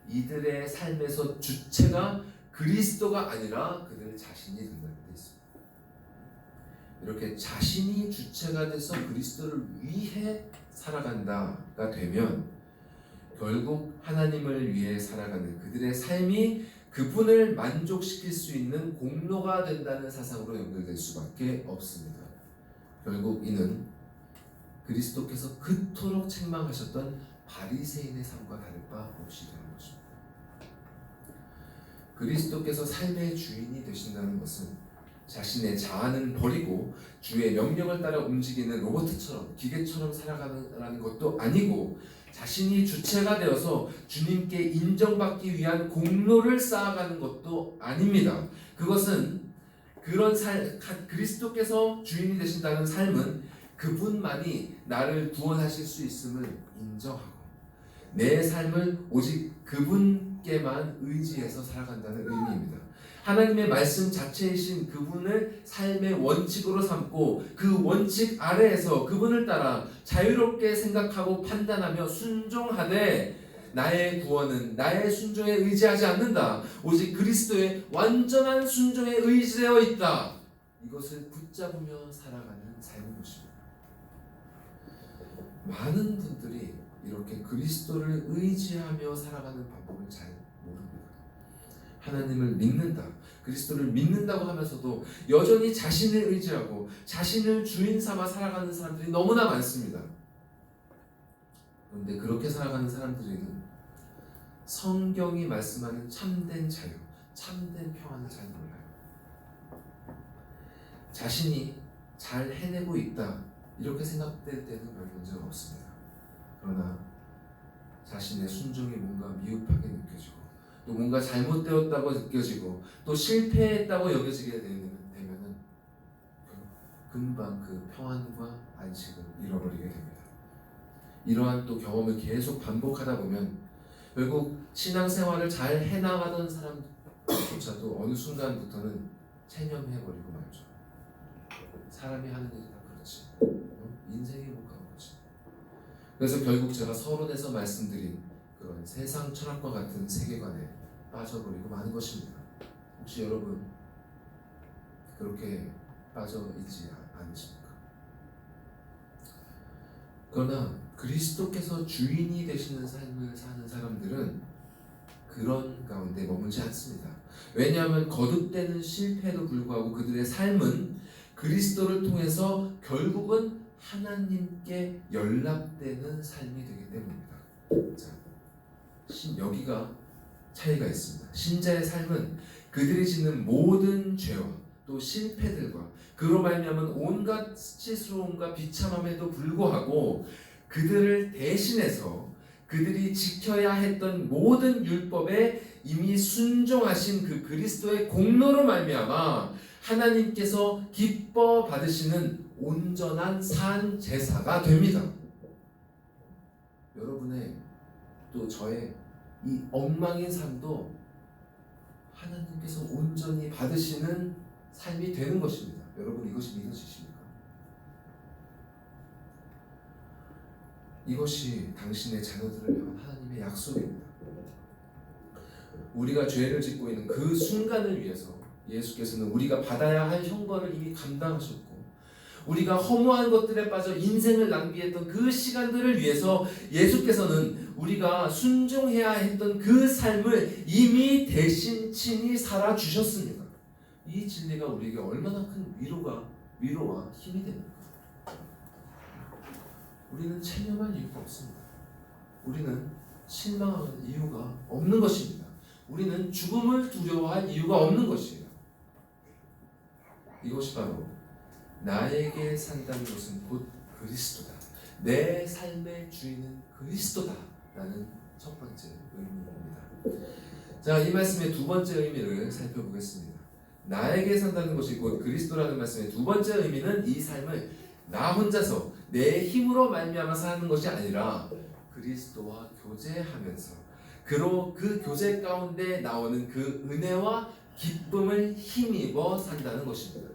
이들의 삶에서 주체가 그리스도가 아니라 그들 자신이 된다는 데 있습니다. 이렇게 자신이 주체가 돼서 그리스도를 위해 살아간다가 되면 결국 하나님을 위해 살아가는 그들의 삶이 그분을 만족시킬 수 있는 공로가 된다는 사상으로 연결될 수밖에 없습니다. 결국 이는 그리스도께서 그토록 책망하셨던 바리새인의 삶과 다를 바 없이 되는 것입니다. 그리스도께서 삶의 주인이 되신다는 것은 자신의 자아는 버리고 주의 명령을 따라 움직이는 로봇처럼 기계처럼 살아가는 것도 아니고 자신이 주체가 되어서 주님께 인정받기 위한 공로를 쌓아가는 것도 아닙니다. 그것은 그리스도께서 주인이 되신다는 삶은 그분만이 나를 구원하실 수 있음을 인정하고 내 삶을 오직 그분께만 의지해서 살아간다는 의미입니다. 하나님의 말씀 자체이신 그분을 삶의 원칙으로 삼고 그 원칙 아래에서 그분을 따라 자유롭게 생각하고 판단하며 순종하되 나의 구원은 나의 순종에 의지하지 않는다. 오직 그리스도의 완전한 순종에 의지되어 있다. 이것을 붙잡으며 살아가는 삶인 것입니다. 많은 분들이 이렇게 그리스도를 의지하며 살아가는 방법을 잘 모릅니다. 하나님을 믿는다, 그리스도를 믿는다고 하면서도 여전히 자신을 의지하고 자신을 주인 삼아 살아가는 사람들이 너무나 많습니다. 그런데 그렇게 살아가는 사람들에게는 성경이 말씀하는 참된 자유, 참된 평안을 잘 몰라요. 자신이 잘 해내고 있다 이렇게 생각될 때는 별 문제가 없습니다. 그러나 자신의 순종이 뭔가 미흡하게 느껴지고 또 뭔가 잘못되었다고 느껴지고 또 실패했다고 여겨지게 되면은 금방 그 평안과 안식을 잃어버리게 됩니다. 이러한 또 경험을 계속 반복하다 보면 결국 신앙생활을 잘 해나가던 사람조차도 어느 순간부터는 체념해버리고 말죠. 사람이 하는 일이 다 그렇지. 인생이 뭐 그런 거지. 그래서 결국 제가 서론에서 말씀드린 그런 세상 철학과 같은 세계관에 빠져버리고 마는 것입니다. 혹시 여러분 그렇게 빠져있지 않으십니까? 그러나 그리스도께서 주인이 되시는 삶을 사는 사람들은 그런 가운데 머물지 않습니다. 왜냐하면 거듭되는 실패에도 불구하고 그들의 삶은 그리스도를 통해서 결국은 하나님께 연락되는 삶이 되기 때문입니다. 자, 여기가 차이가 있습니다. 신자의 삶은 그들이 짓는 모든 죄와 또 실패들과 그로 말미암은 온갖 수치스러움과 비참함에도 불구하고 그들을 대신해서 그들이 지켜야 했던 모든 율법에 이미 순종하신 그 그리스도의 공로로 말미암아 하나님께서 기뻐 받으시는 온전한 산 제사가 됩니다. 여러분의 또 저의 이 엉망인 삶도 하나님께서 온전히 받으시는 삶이 되는 것입니다. 여러분 이것이 믿어지십니까? 이것이 당신의 자녀들을 향한 하나님의 약속입니다. 우리가 죄를 짓고 있는 그 순간을 위해서 예수께서는 우리가 받아야 할 형벌을 이미 감당하셨고 우리가 허무한 것들에 빠져 인생을 낭비했던 그 시간들을 위해서 예수께서는 우리가 순종해야 했던 그 삶을 이미 대신 친히 살아주셨습니다. 이 진리가 우리에게 얼마나 큰 위로와 힘이 됩니까? 우리는 체념할 이유가 없습니다. 우리는 실망할 이유가 없는 것입니다. 우리는 죽음을 두려워할 이유가 없는 것이에요. 이것이 바로 나에게 산다는 것은 곧 그리스도다. 내 삶의 주인은 그리스도다. 라는 첫 번째 의미입니다. 자, 이 말씀의 두 번째 의미를 살펴보겠습니다. 나에게 산다는 것이 곧 그리스도라는 말씀의 두 번째 의미는 이 삶을 나 혼자서 내 힘으로 말미암아 사는 것이 아니라 그리스도와 교제하면서 그 교제 가운데 나오는 그 은혜와 기쁨을 힘입어 산다는 것입니다.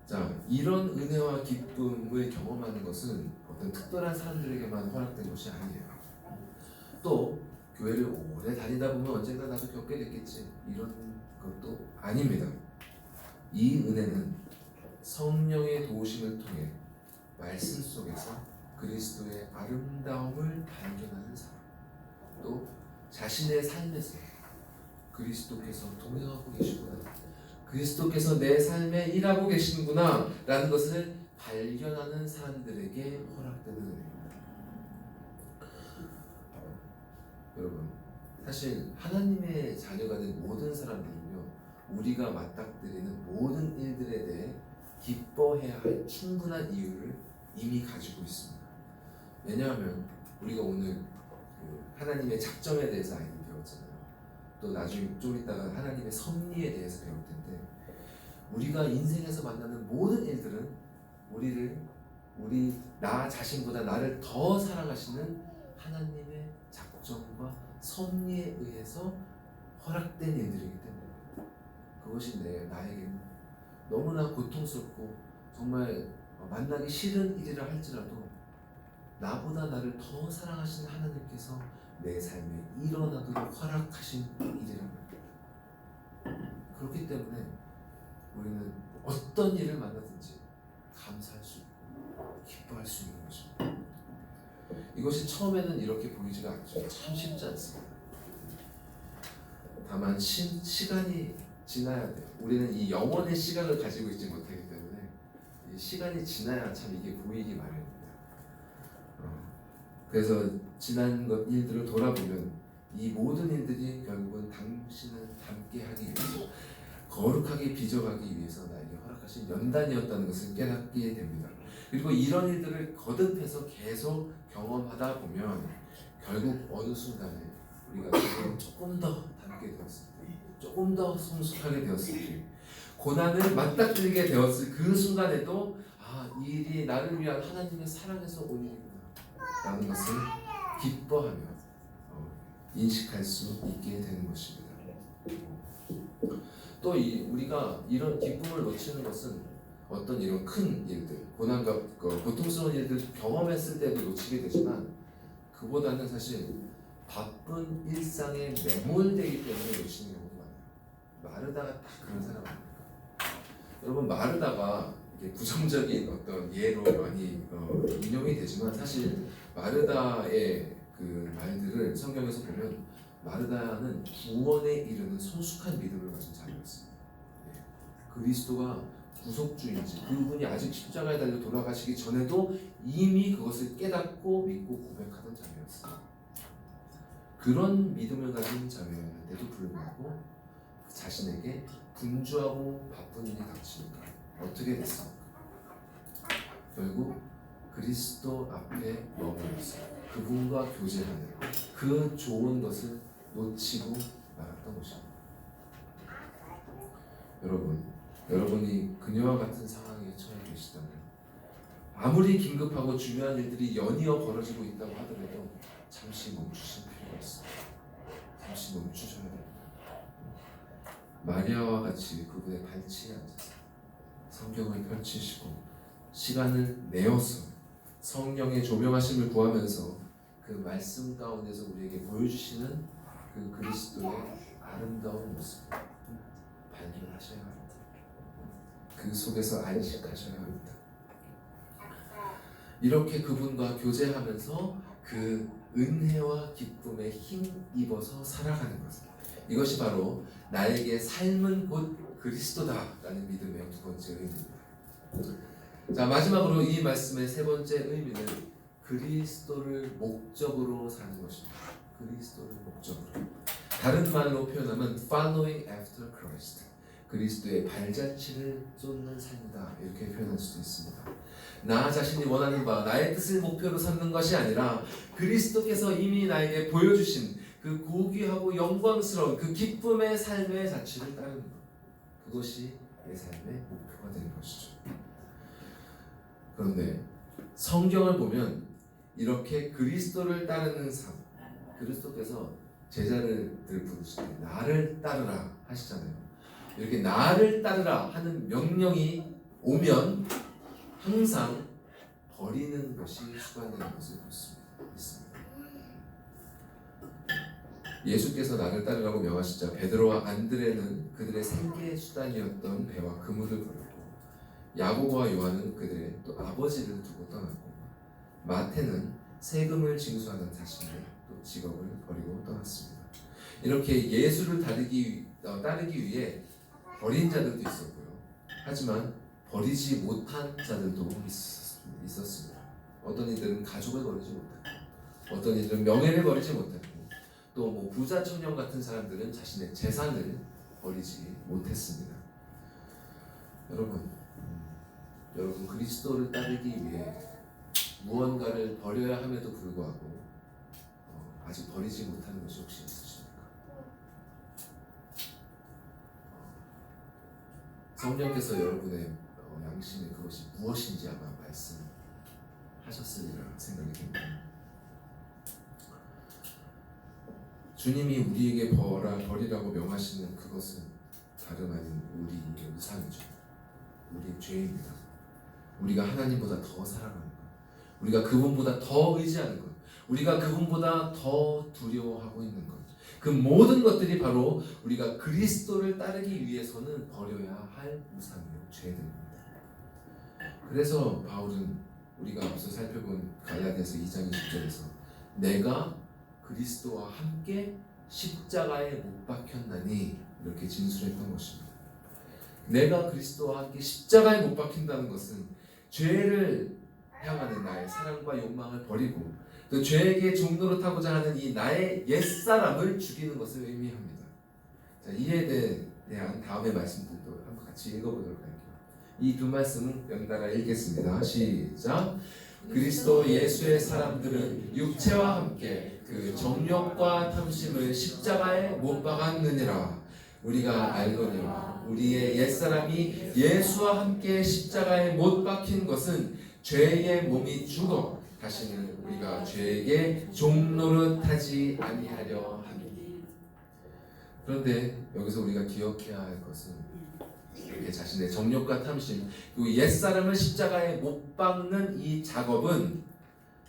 자, 이런 은혜와 기쁨을 경험하는 것은 어떤 특별한 사람들에게만 허락된 것이 아니에요. 또 교회를 오래 다니다 보면 언젠가 나도 겪게 됐겠지 이런 것도 아닙니다. 이 은혜는 성령의 도우심을 통해 말씀 속에서 그리스도의 아름다움을 발견하는 사람, 또 자신의 삶에서 그리스도께서 동행하고 계시구나, 그리스도께서 내 삶에 일하고 계시는구나 라는 것을 발견하는 사람들에게 허락되는 은혜입니다. 여러분, 사실 하나님의 자녀가 된 모든 사람들은요, 우리가 맞닥뜨리는 모든 일들에 대해 기뻐해야 할 충분한 이유를 이미 가지고 있습니다. 왜냐하면 우리가 오늘 하나님의 작정에 대해서 알게 배웠잖아요. 또 나중에 좀 이따가 하나님의 섭리에 대해서 배울 텐데, 우리가 인생에서 만나는 모든 일들은 나 자신보다 나를 더 사랑하시는 하나님의 작정과 섭리에 의해서 허락된 일들이기 때문에 그것이 나에게는 너무나 고통스럽고 정말 만나기 싫은 일이라 할지라도 나보다 나를 더 사랑하시는 하나님께서 내 삶에 일어나도록 허락하신 일이랍니다. 그렇기 때문에 우리는 어떤 일을 만나든지 감사할 수 있고 기뻐할 수 있는 것입니다. 이것이 처음에는 이렇게 보이지가 않죠. 참 쉽지 않습니다. 다만 시간이 지나야 돼요. 우리는 이 영원의 시간을 가지고 있지 못하기 때문에 이 시간이 지나야 참 이게 보이기 마련입니다. 그래서 지난 일들을 돌아보면 이 모든 일들이 결국은 당신을 닮게 하기 위해서, 거룩하게 빚어가기 위해서 나에게 허락하신 연단이었다는 것을 깨닫게 됩니다. 그리고 이런 일들을 거듭해서 계속 경험하다 보면 결국 어느 순간에 우리가 조금 더 닮게 되었을 때, 조금 더 성숙하게 되었을 때, 고난을 맞닥뜨리게 되었을 그 순간에도 이 일이 나를 위한 하나님의 사랑에서 온 일이구나 라는 것을 기뻐하며 인식할 수 있게 되는 것입니다. 또 우리가 이런 기쁨을 놓치는 것은 어떤 이런 큰 일들, 고난과 고통스러운 일들 경험했을 때도 놓치게 되지만, 그보다는 사실 바쁜 일상에 매몰되기 때문에 놓치는 경우가 많아요. 마르다가 딱 그런 사람 아닙니까? 여러분, 마르다가 이게 부정적인 어떤 예로 많이 인용이 되지만, 사실 마르다의 그 말들을 성경에서 보면 마르다는 구원에 이르는 성숙한 믿음을 가진 자녀였습니다. 그리스도가 구속주인지 그분이 아직 십자가에 달려 돌아가시기 전에도 이미 그것을 깨닫고 믿고 고백하던 자매였어요. 그런 믿음을 가진 자매였는데도 불구하고 자신에게 분주하고 바쁜 일이 닥치니까 어떻게 됐습니까? 결국 그리스도 앞에 머물렀어요. 그분과 교제하는 그 좋은 것을 놓치고 말았던 것입니다. 여러분이 그녀와 같은 상황에 처해 계시다면 아무리 긴급하고 중요한 일들이 연이어 벌어지고 있다고 하더라도 잠시 멈추실 필요가 있습니다. 잠시 멈추셔야 됩니다. 마리아와 같이 그분의 발치에 앉아서 성경을 펼치시고 시간을 내어서 성령의 조명하심을 구하면서 그 말씀 가운데서 우리에게 보여주시는 그 그리스도의 아름다운 모습 발견하셔야 합니다. 그 속에서 안식하셔야 합니다. 이렇게 그분과 교제하면서 그 은혜와 기쁨에 힘입어서 살아가는 것입니다. 이것이 바로 나에게 삶은 곧 그리스도다라는 믿음의 두 번째 의미입니다. 자, 마지막으로 이 말씀의 세 번째 의미는 그리스도를 목적으로 사는 것입니다. 그리스도를 목적으로. 다른 말로 표현하면 following after Christ. 그리스도의 발자취를 쫓는 삶이다. 이렇게 표현할 수도 있습니다. 나 자신이 원하는 바, 나의 뜻을 목표로 삼는 것이 아니라 그리스도께서 이미 나에게 보여주신 그 고귀하고 영광스러운 그 기쁨의 삶의 자취를 따르는 것. 그것이 내 삶의 목표가 되는 것이죠. 그런데 성경을 보면 이렇게 그리스도를 따르는 삶, 그리스도께서 제자들을 부르실 때 나를 따르라 하시잖아요. 이렇게 나를 따르라 하는 명령이 오면 항상 버리는 것이 수반되는 것을 볼 수 있습니다. 예수께서 나를 따르라고 명하시자 베드로와 안드레는 그들의 생계 수단이었던 배와 그물을 버렸고 야고보와 요한은 그들의 또 아버지를 두고 떠났고 마태는 세금을 징수하는 자신의 또 직업을 버리고 떠났습니다. 이렇게 예수를 따르기 위해 버린 자들도 있었고요. 하지만 버리지 못한 자들도 있었습니다. 어떤 이들은 가족을 버리지 못했고 어떤 이들은 명예를 버리지 못했고 또 뭐 부자 청년 같은 사람들은 자신의 재산을 버리지 못했습니다. 여러분 그리스도를 따르기 위해 무언가를 버려야 함에도 불구하고 아직 버리지 못하는 것이 혹시 있으십니까? 성령께서 여러분의 양심에 그것이 무엇인지 아마 말씀하셨으리라 생각이 됩니다. 주님이 우리에게 버리라고 명하시는 그것은 다름 아닌 우리의 우상이죠. 우리의 죄입니다. 우리가 하나님보다 더 사랑하는 것, 우리가 그분보다 더 의지하는 것, 우리가 그분보다 더 두려워하고 있는 것, 그 모든 것들이 바로 우리가 그리스도를 따르기 위해서는 버려야 할 우상이요, 죄들입니다. 그래서 바울은 우리가 앞서 살펴본 갈라디아서 2장 20절에서 내가 그리스도와 함께 십자가에 못 박혔나니 이렇게 진술했던 것입니다. 내가 그리스도와 함께 십자가에 못 박힌다는 것은 죄를 향하는 나의 사랑과 욕망을 버리고 또 죄에게 종노릇하고자 하는 이 나의 옛사람을 죽이는 것을 의미합니다. 자, 이에 대한 다음의 말씀들도 한번 같이 읽어보도록 할게요. 이 두 말씀은 연달아 읽겠습니다. 시작. 그리스도 예수의 사람들은 육체와 함께 그 정욕과 탐심을 십자가에 못 박았느니라. 우리가 알거니와 우리의 옛사람이 예수와 함께 십자가에 못 박힌 것은 죄의 몸이 죽어 다시는 우리가 죄에게 종노릇하지 아니하려 함이니. 그런데 여기서 우리가 기억해야 할 것은 이렇게 자신의 정욕과 탐심 그리고 옛사람을 십자가에 못 박는 이 작업은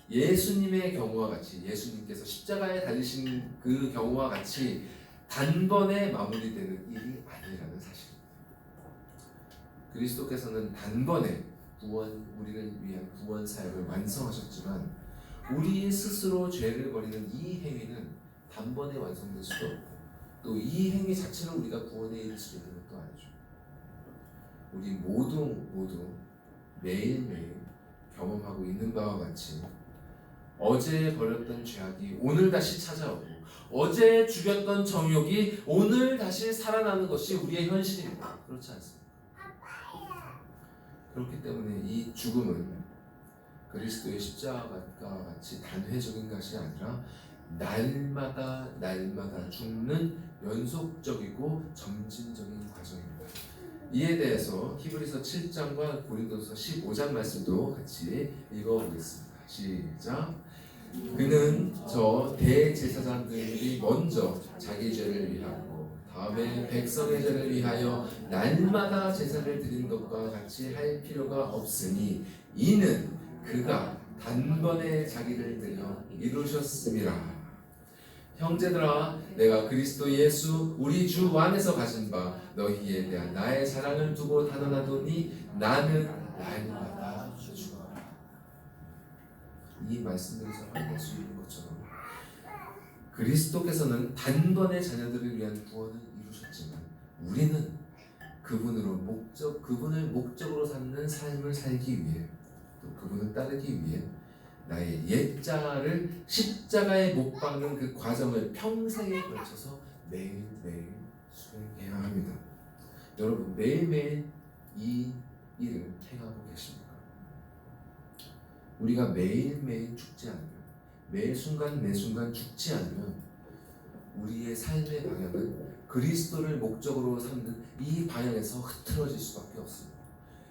예수님의 경우와 같이 예수님께서 십자가에 달리신 그 경우와 같이 단번에 마무리되는 일이 아니라는 사실입니다. 그리스도께서는 단번에 우리를 위한 구원 사역을 완성하셨지만 우리 스스로 죄를 버리는 이 행위는 단번에 완성될 수도 없고 또 이 행위 자체로 우리가 구원에 이를 수 있는 것도 아니죠. 우리 모두 매일매일 경험하고 있는 바와 같이 어제 벌였던 죄악이 오늘 다시 찾아오고 어제 죽였던 정욕이 오늘 다시 살아나는 것이 우리의 현실입니다. 그렇지 않습니까? 그렇기 때문에 이 죽음은 그리스도의 십자가와 같이 단회적인 것이 아니라 날마다 죽는 연속적이고 점진적인 과정입니다. 이에 대해서 히브리서 7장과 고린도서 15장 말씀도 같이 읽어보겠습니다. 시작. 그는 저 대제사장들이 먼저 자기 죄를 위하고 다음에 백성의 죄를 위하여 날마다 제사를 드린 것과 같이 할 필요가 없으니 이는 그가 단번에 자기를 드려 이루셨음이라. 형제들아, 내가 그리스도 예수 우리 주 안에서 가진 바 너희에 대한 나의 사랑을 두고 단언하노니 나는 날마다 죽어라. 이 말씀들에서 확인할 수 있는 것처럼 그리스도께서는 단번에 자녀들을 위한 구원을 이루셨지만 우리는 그분을 목적으로 삼는 삶을 살기 위해 또 그분을 따르기 위해 나의 옛자를 십자가에 못 박는 그 과정을 평생에 걸쳐서 매일매일 수행해야 합니다. 여러분 매일매일 이 일을 행하고 계십니까? 우리가 매일매일 죽지 않으면 매 순간 죽지 않으면 우리의 삶의 방향은 그리스도를 목적으로 삼는 이 방향에서 흐트러질 수밖에 없습니다.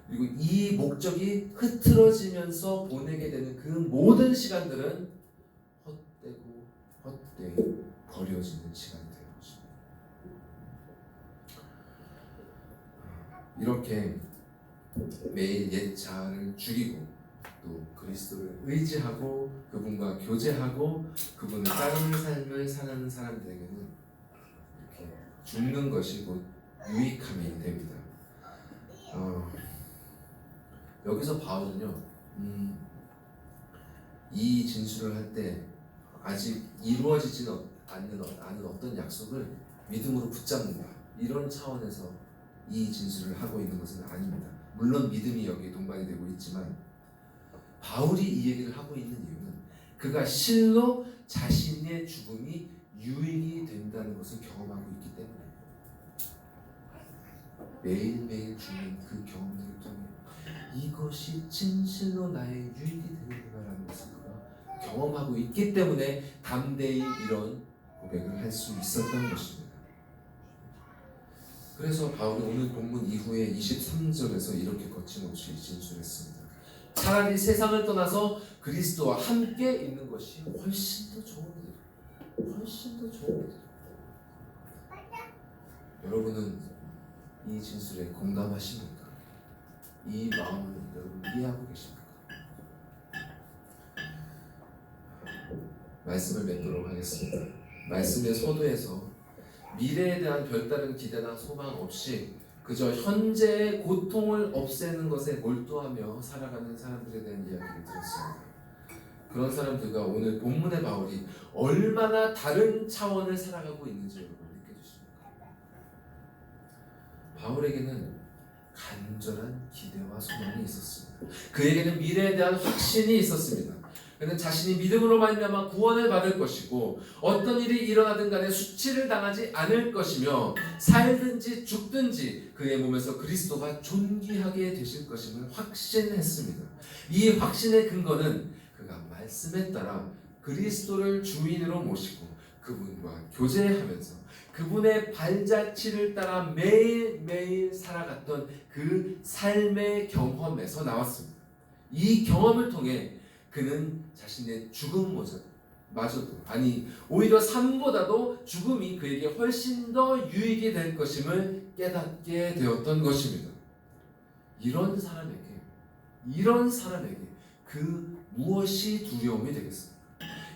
그리고 이 목적이 흐트러지면서 보내게 되는 그 모든 시간들은 헛되이 버려지는 시간이 되는 것입니다. 이렇게 매일 옛 자아를 죽이고 또 그리스도를 의지하고 그분과 교제하고 그분을 따르는 삶을 사는 사람들에게는 이렇게 죽는 것이 곧 유익함이 됩니다. 여기서 바울은요, 이 진술을 할 때 아직 이루어지지 않는 어떤 약속을 믿음으로 붙잡는다, 이런 차원에서 이 진술을 하고 있는 것은 아닙니다. 물론 믿음이 여기에 동반이 되고 있지만 바울이 이 얘기를 하고 있는 이유는 그가 실로 자신의 죽음이 유익이 된다는 것을 경험하고 있기 때문에 매일매일 죽는 그 경험들을 통해 이것이 진실로 나의 유익이 되는구나라는 것을 그가 경험하고 있기 때문에 담대히 이런 고백을 할 수 있었던 것입니다. 그래서 바울은 오늘 본문 이후에 23절에서 이렇게 거침없이 진술했습니다. 차라리 세상을 떠나서 그리스도와 함께 있는 것이 훨씬 더 좋은 일이에요. 훨씬 더 좋은 일이에요. 여러분은 이 진술에 공감하십니까? 이 마음을 여러분 이해하고 계십니까? 말씀을 맺도록 하겠습니다. 말씀의 서두에서 미래에 대한 별다른 기대나 소망 없이 그저 현재의 고통을 없애는 것에 몰두하며 살아가는 사람들에 대한 이야기를 들었습니다. 그런 사람들과 오늘 본문의 바울이 얼마나 다른 차원을 살아가고 있는지 여러분 느껴지십니까? 바울에게는 간절한 기대와 소망이 있었습니다. 그에게는 미래에 대한 확신이 있었습니다. 그는 자신이 믿음으로 말미암아 구원을 받을 것이고 어떤 일이 일어나든 간에 수치를 당하지 않을 것이며 살든지 죽든지 그의 몸에서 그리스도가 존귀하게 되실 것임을 확신했습니다. 이 확신의 근거는 그가 말씀에 따라 그리스도를 주인으로 모시고 그분과 교제하면서 그분의 발자취를 따라 매일매일 살아갔던 그 삶의 경험에서 나왔습니다. 이 경험을 통해 그는 자신의 죽음마저도 아니 오히려 삶보다도 죽음이 그에게 훨씬 더 유익이 될 것임을 깨닫게 되었던 것입니다. 이런 사람에게 그 무엇이 두려움이 되겠습니까?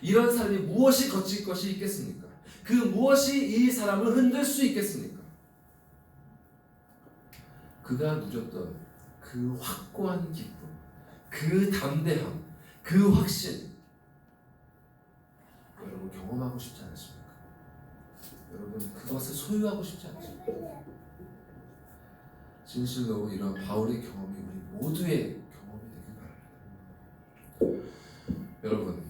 이런 사람이 무엇이 거칠 것이 있겠습니까? 그 무엇이 이 사람을 흔들 수 있겠습니까? 그가 누렸던 그 확고한 기쁨, 그 담대함, 그 확신, 여러분 경험하고 싶지 않으십니까? 여러분 그것을 소유하고 싶지 않으십니까? 진실로 이런 바울의 경험이 우리 모두의 경험이 되길 바랍니다. 여러분,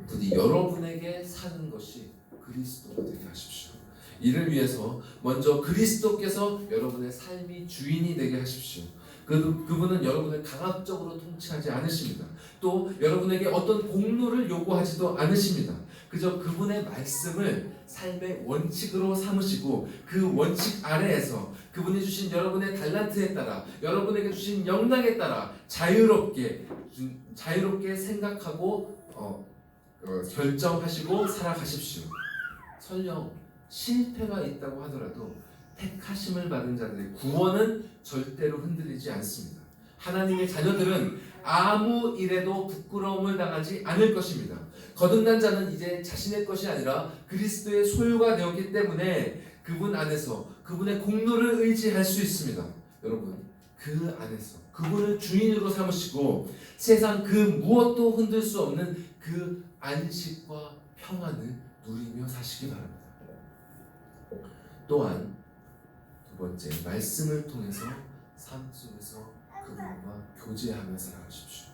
부디 여러분에게 사는 것이 그리스도가 되게 하십시오. 이를 위해서 먼저 그리스도께서 여러분의 삶이 주인이 되게 하십시오. 그분은 여러분을 강압적으로 통치하지 않으십니다. 또 여러분에게 어떤 공로를 요구하지도 않으십니다. 그저 그분의 말씀을 삶의 원칙으로 삼으시고 그 원칙 아래에서 그분이 주신 여러분의 달란트에 따라 여러분에게 주신 역량에 따라 자유롭게 생각하고 결정하시고 살아가십시오. 설령 실패가 있다고 하더라도 택하심을 받은 자들의 구원은 절대로 흔들리지 않습니다. 하나님의 자녀들은 아무 일에도 부끄러움을 당하지 않을 것입니다. 거듭난 자는 이제 자신의 것이 아니라 그리스도의 소유가 되었기 때문에 그분 안에서 그분의 공로를 의지할 수 있습니다. 여러분, 그 안에서 그분을 주인으로 삼으시고 세상 그 무엇도 흔들 수 없는 그 안식과 평안을 누리며 사시기 바랍니다. 또한 두 번째, 말씀을 통해서 삶 속에서 그분과 교제하며 살아가십시오.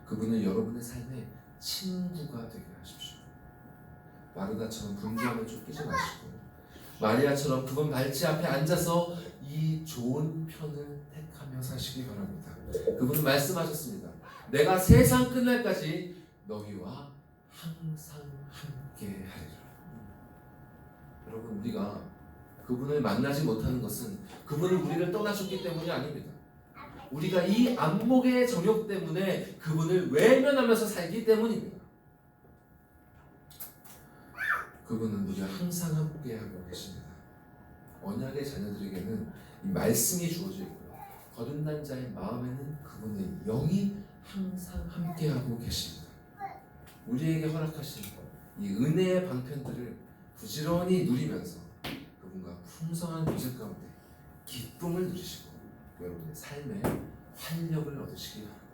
그분은 여러분의 삶의 친구가 되게 하십시오. 마르다처럼 분주함을 쫓기지 마시고 마리아처럼 그분 발치 앞에 앉아서 이 좋은 편을 택하며 사시기 바랍니다. 그분은 말씀하셨습니다. 내가 세상 끝날까지 너희와 항상 함께 하리라. 여러분, 우리가 그분을 만나지 못하는 것은 그분이 우리를 떠나셨기 때문이 아닙니다. 우리가 이 안목의 정욕 때문에 그분을 외면하면서 살기 때문입니다. 그분은 우리가 항상 함께하고 계십니다. 언약의 자녀들에게는 이 말씀이 주어져 있고요. 거듭난 자의 마음에는 그분의 영이 항상 함께하고 계십니다. 우리에게 허락하신 이 은혜의 방편들을 부지런히 누리면서 그분과 풍성한 교제 가운데 기쁨을 누리시고 여러분의 삶에 활력을 얻으시기 바랍니다.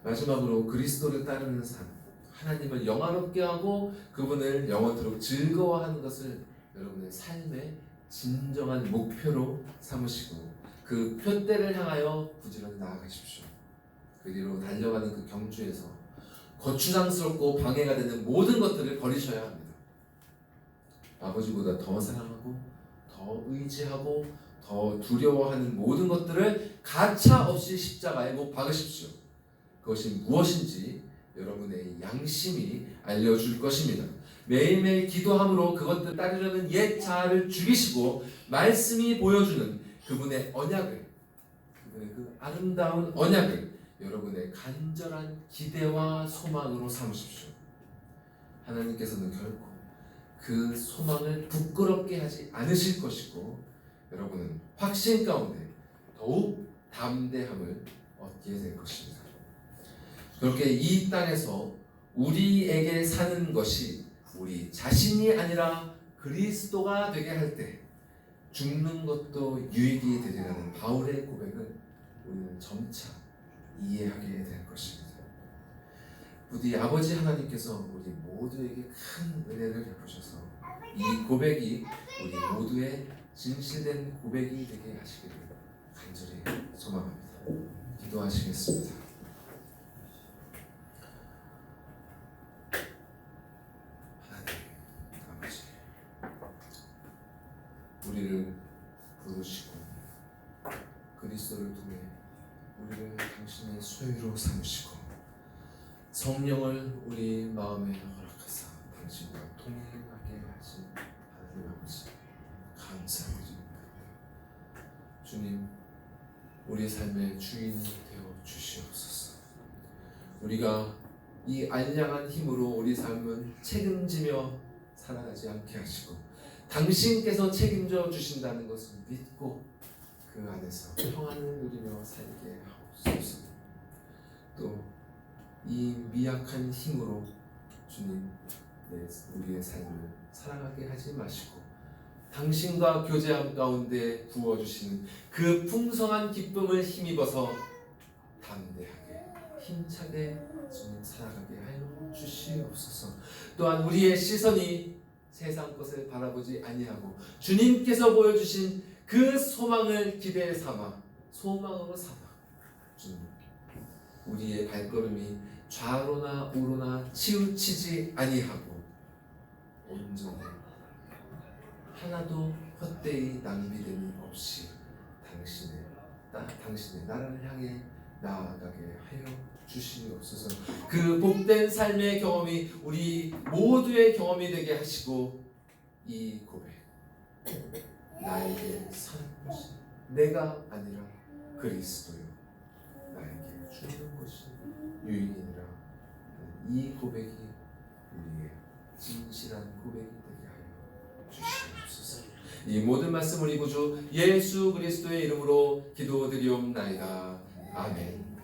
마지막으로 그리스도를 따르는 삶, 하나님을 영화롭게 하고 그분을 영원토록 즐거워하는 것을 여러분의 삶의 진정한 목표로 삼으시고 그 표대를 향하여 부지런히 나아가십시오. 그 뒤로 달려가는 그 경주에서 거추장스럽고 방해가 되는 모든 것들을 버리셔야 합니다. 아버지보다 더 사랑하고 더 의지하고 더 두려워하는 모든 것들을 가차없이 십자가에 못 박으십시오. 그것이 무엇인지 여러분의 양심이 알려줄 것입니다. 매일매일 기도함으로 그것들 따르려는 옛 자아를 죽이시고 말씀이 보여주는 그분의 언약을, 그분의 그 아름다운 언약을 여러분의 간절한 기대와 소망으로 삼으십시오. 하나님께서는 결코 그 소망을 부끄럽게 하지 않으실 것이고 여러분은 확신 가운데 더욱 담대함을 얻게 될 것입니다. 그렇게 이 땅에서 우리에게 사는 것이 우리 자신이 아니라 그리스도가 되게 할 때 죽는 것도 유익이 되리라는 바울의 고백을 우리는 점차 이해하게 될 것입니다. 부디 아버지 하나님께서 우리 모두에게 큰 은혜를 베푸셔서 이 고백이 우리 모두의 진실된 고백이 되게 하시기를 간절히 소망합니다. 기도하시겠습니다. 하나님 아버지, 우리를 부르시고 그리스도를 통해 우리를 당신의 소유로 삼으시고 성령을 우리 마음에 허락하사 당신과 동행하게 하신 하나님 아버지 감사드립니다. 주님, 우리 삶의 주인이 되어 주시옵소서. 우리가 이 알량한 힘으로 우리 삶을 책임지며 살아가지 않게 하시고 당신께서 책임져 주신다는 것을 믿고 그 안에서 평안을 누리며 살게 하옵소서. 또 이 미약한 힘으로 주님, 우리의 삶을 살아가게 하지 마시고 당신과 교제함 가운데 부어주시는 그 풍성한 기쁨을 힘입어서 담대하게 힘차게 주님 살아가게 하여 주시옵소서. 또한 우리의 시선이 세상 것을 바라보지 아니하고 주님께서 보여주신 그 소망을 기대 삼아 소망으로 삼아 주님 우리의 발걸음이 좌로나 우로나 치우치지 아니하고 온전히 하나도 헛되이 낭비됨이 없이 당신의 나라를 향해 나아가게 하여 주시옵소서. 그 복된 삶의 경험이 우리 모두의 경험이 되게 하시고 이 고백 나에게 사는 것이 내가 아니라 그리스도요 나에게 주는 것이 유익이니라 이 고백이 우리의 진실한 고백이 되게 하여 주시옵소서. 이 모든 말씀 우리 구주 예수 그리스도의 이름으로 기도드리옵나이다. 아멘.